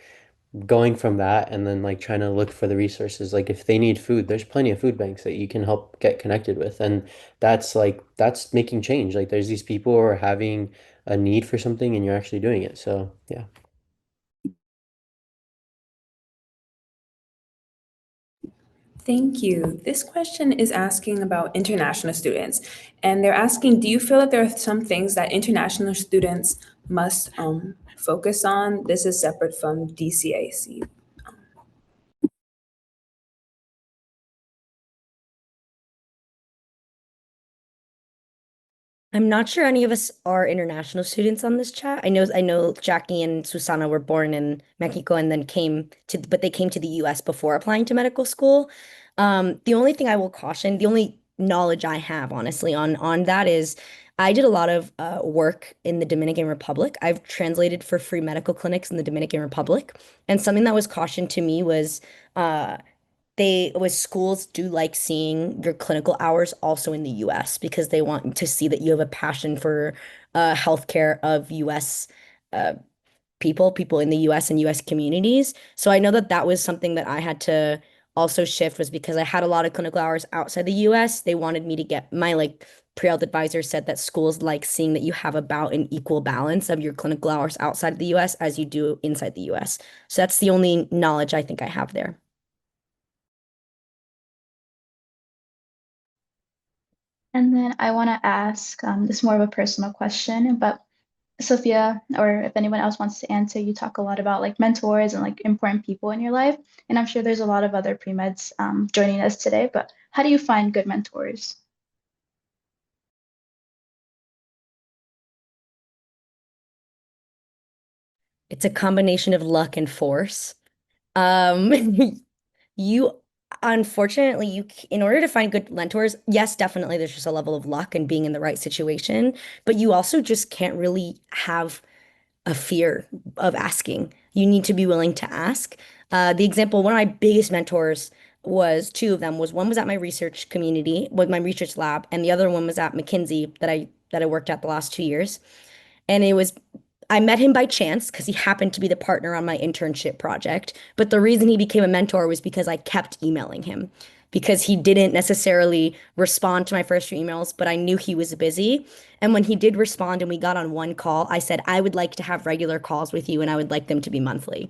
going from that and then like trying to look for the resources. Like if they need food, there's plenty of food banks that you can help get connected with. And that's making change. Like there's these people who are having a need for something and you're actually doing it. So yeah. Thank you. This question is asking about international students, and they're asking, do you feel that there are some things that international students must focus on? This is separate from DCAC. I'm not sure any of us are international students on this chat. I know Jackie and Susana were born in Mexico and then but they came to the US before applying to medical school. The only thing I will caution, the only knowledge I have honestly on that is I did a lot of work in the Dominican Republic. I've translated for free medical clinics in the Dominican Republic, and something that was cautioned to me was uh, they with schools do like seeing your clinical hours also in the US because they want to see that you have a passion for healthcare of US uh, people in the US and US communities. So I know that that was something that I had to also shift was because I had a lot of clinical hours outside the US. They wanted me to get my like pre-health advisor said that schools like seeing that you have about an equal balance of your clinical hours outside of the US as you do inside the US. So that's the only knowledge I think I have there. And then I want to ask, this is more of a personal question, but Sophia, or if anyone else wants to answer, you talk a lot about like mentors and like important people in your life. And I'm sure there's a lot of other pre-meds joining us today, but how do you find good mentors? It's a combination of luck and force. Um, you unfortunately in order to find good mentors, yes, definitely there's just a level of luck and being in the right situation, but you also just can't really have a fear of asking. you need to be willing to ask. The example, one of my biggest mentors was two of them was one was at my research community with my research lab, and the other one was at McKinsey that I worked at the last 2 years. And it was I met him by chance because he happened to be the partner on my internship project. But the reason he became a mentor was because I kept emailing him because he didn't necessarily respond to my first few emails, but I knew he was busy. And when he did respond and we got on one call, I said, I would like to have regular calls with you and I would like them to be monthly.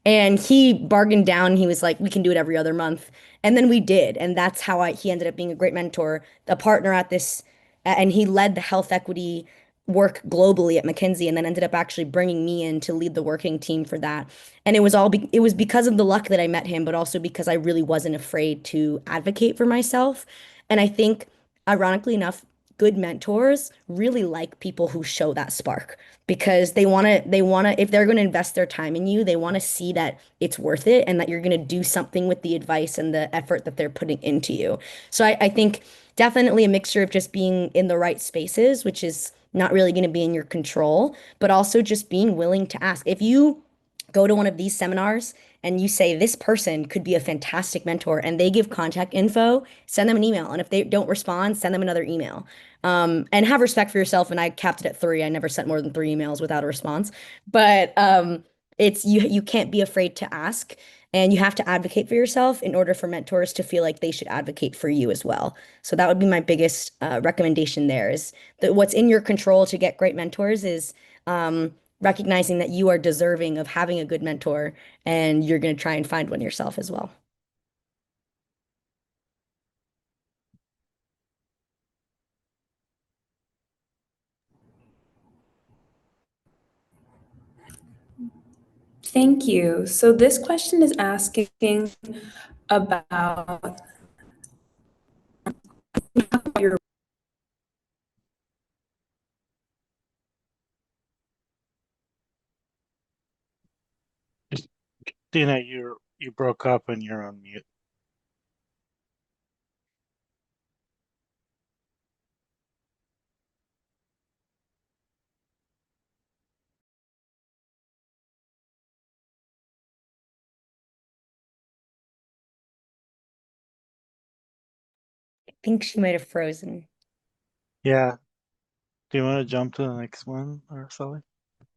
And he bargained down. He was like, we can do it every other month. And then we did. And that's how he ended up being a great mentor, a partner at this. And he led the health equity work globally at McKinsey and then ended up actually bringing me in to lead the working team for that. And it was because of the luck that I met him, but also because I really wasn't afraid to advocate for myself. And I think, ironically enough, good mentors really like people who show that spark because they want to if they're going to invest their time in you, they want to see that it's worth it and that you're going to do something with the advice and the effort that they're putting into you. So I think definitely a mixture of just being in the right spaces, which is not really going to be in your control, but also just being willing to ask. If you go to one of these seminars and you say this person could be a fantastic mentor and they give contact info, send them an email. And if they don't respond, send them another email. And have respect for yourself. And I capped it at three. I never sent more than three emails without a response. But it's you can't be afraid to ask. And you have to advocate for yourself in order for mentors to feel like they should advocate for you as well. So that would be my biggest recommendation there is that what's in your control to get great mentors is recognizing that you are deserving of having a good mentor and you're going to try and find one yourself as well. Thank you. So this question is asking about your Dina, you broke up and you're on mute. I think she might have frozen. Yeah. Do you want to jump to the next one, or Sally?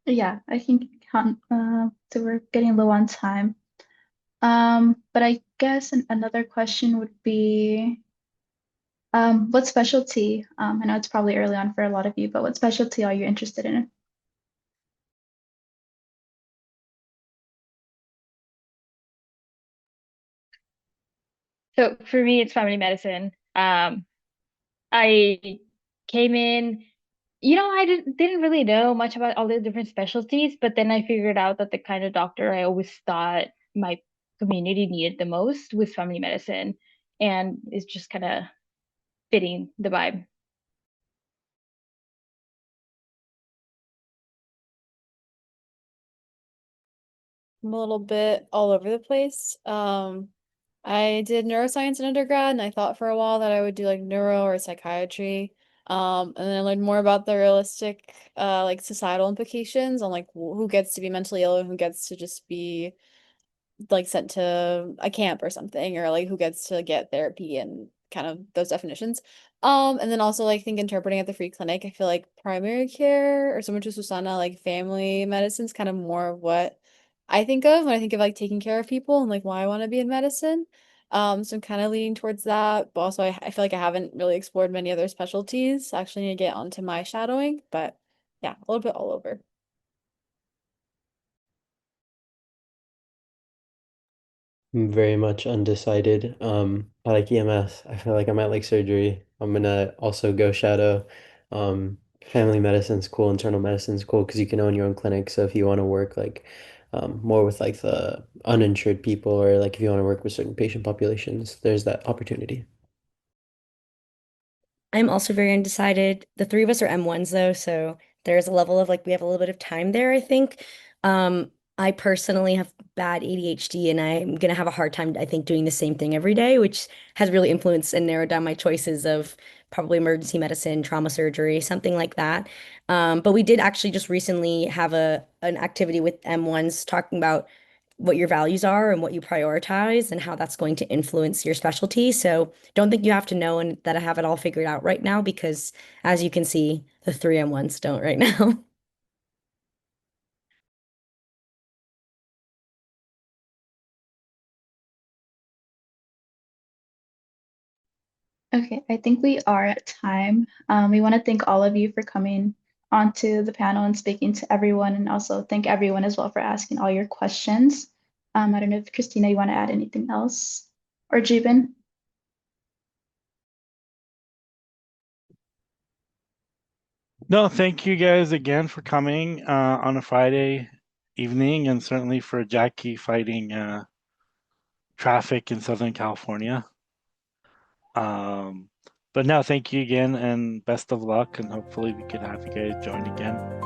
Yeah, I think so we're getting low on time. But I guess another question would be, what specialty? I know it's probably early on for a lot of you, but what specialty are you interested in? So for me, it's family medicine. I came in, I didn't really know much about all the different specialties, but then I figured out that the kind of doctor I always thought my community needed the most was family medicine, and it's just kind of fitting the vibe. I'm a little bit all over the place. I did neuroscience in undergrad, and I thought for a while that I would do like neuro or psychiatry. And then I learned more about the realistic, like societal implications on like who gets to be mentally ill and who gets to just be like sent to a camp or something, or like who gets to get therapy and kind of those definitions. And then also like think interpreting at the free clinic, I feel like primary care or similar to Susanna, like family medicine's kind of more of what I think of when I think of like taking care of people and like why I want to be in medicine. So I'm kind of leaning towards that, but also I feel like I haven't really explored many other specialties. I actually need to get onto my shadowing, but yeah, a little bit all over. I'm very much undecided. I like EMS. I feel like I might like surgery. I'm gonna also go shadow. Family medicine's cool, internal medicine's cool because you can own your own clinic. So if you want to work like more with like the uninsured people or like if you want to work with certain patient populations, there's that opportunity. I'm also very undecided. The three of us are M1s though, so there's a level of like we have a little bit of time there, I think. Um, I personally have bad ADHD and I'm gonna have a hard time, I think, doing the same thing every day, which has really influenced and narrowed down my choices of probably emergency medicine, trauma surgery, something like that. But we did actually just recently have an activity with M1s talking about what your values are and what you prioritize and how that's going to influence your specialty. So don't think you have to know and that I have it all figured out right now because as you can see, the three M1s don't right now. Okay, I think we are at time. We want to thank all of you for coming onto the panel and speaking to everyone, and also thank everyone as well for asking all your questions. I don't know if Christina, you want to add anything else, or Jibin? No, thank you guys again for coming on a Friday evening, and certainly for Jackie fighting traffic in Southern California. But no, thank you again, and best of luck, and hopefully we could have you guys join again.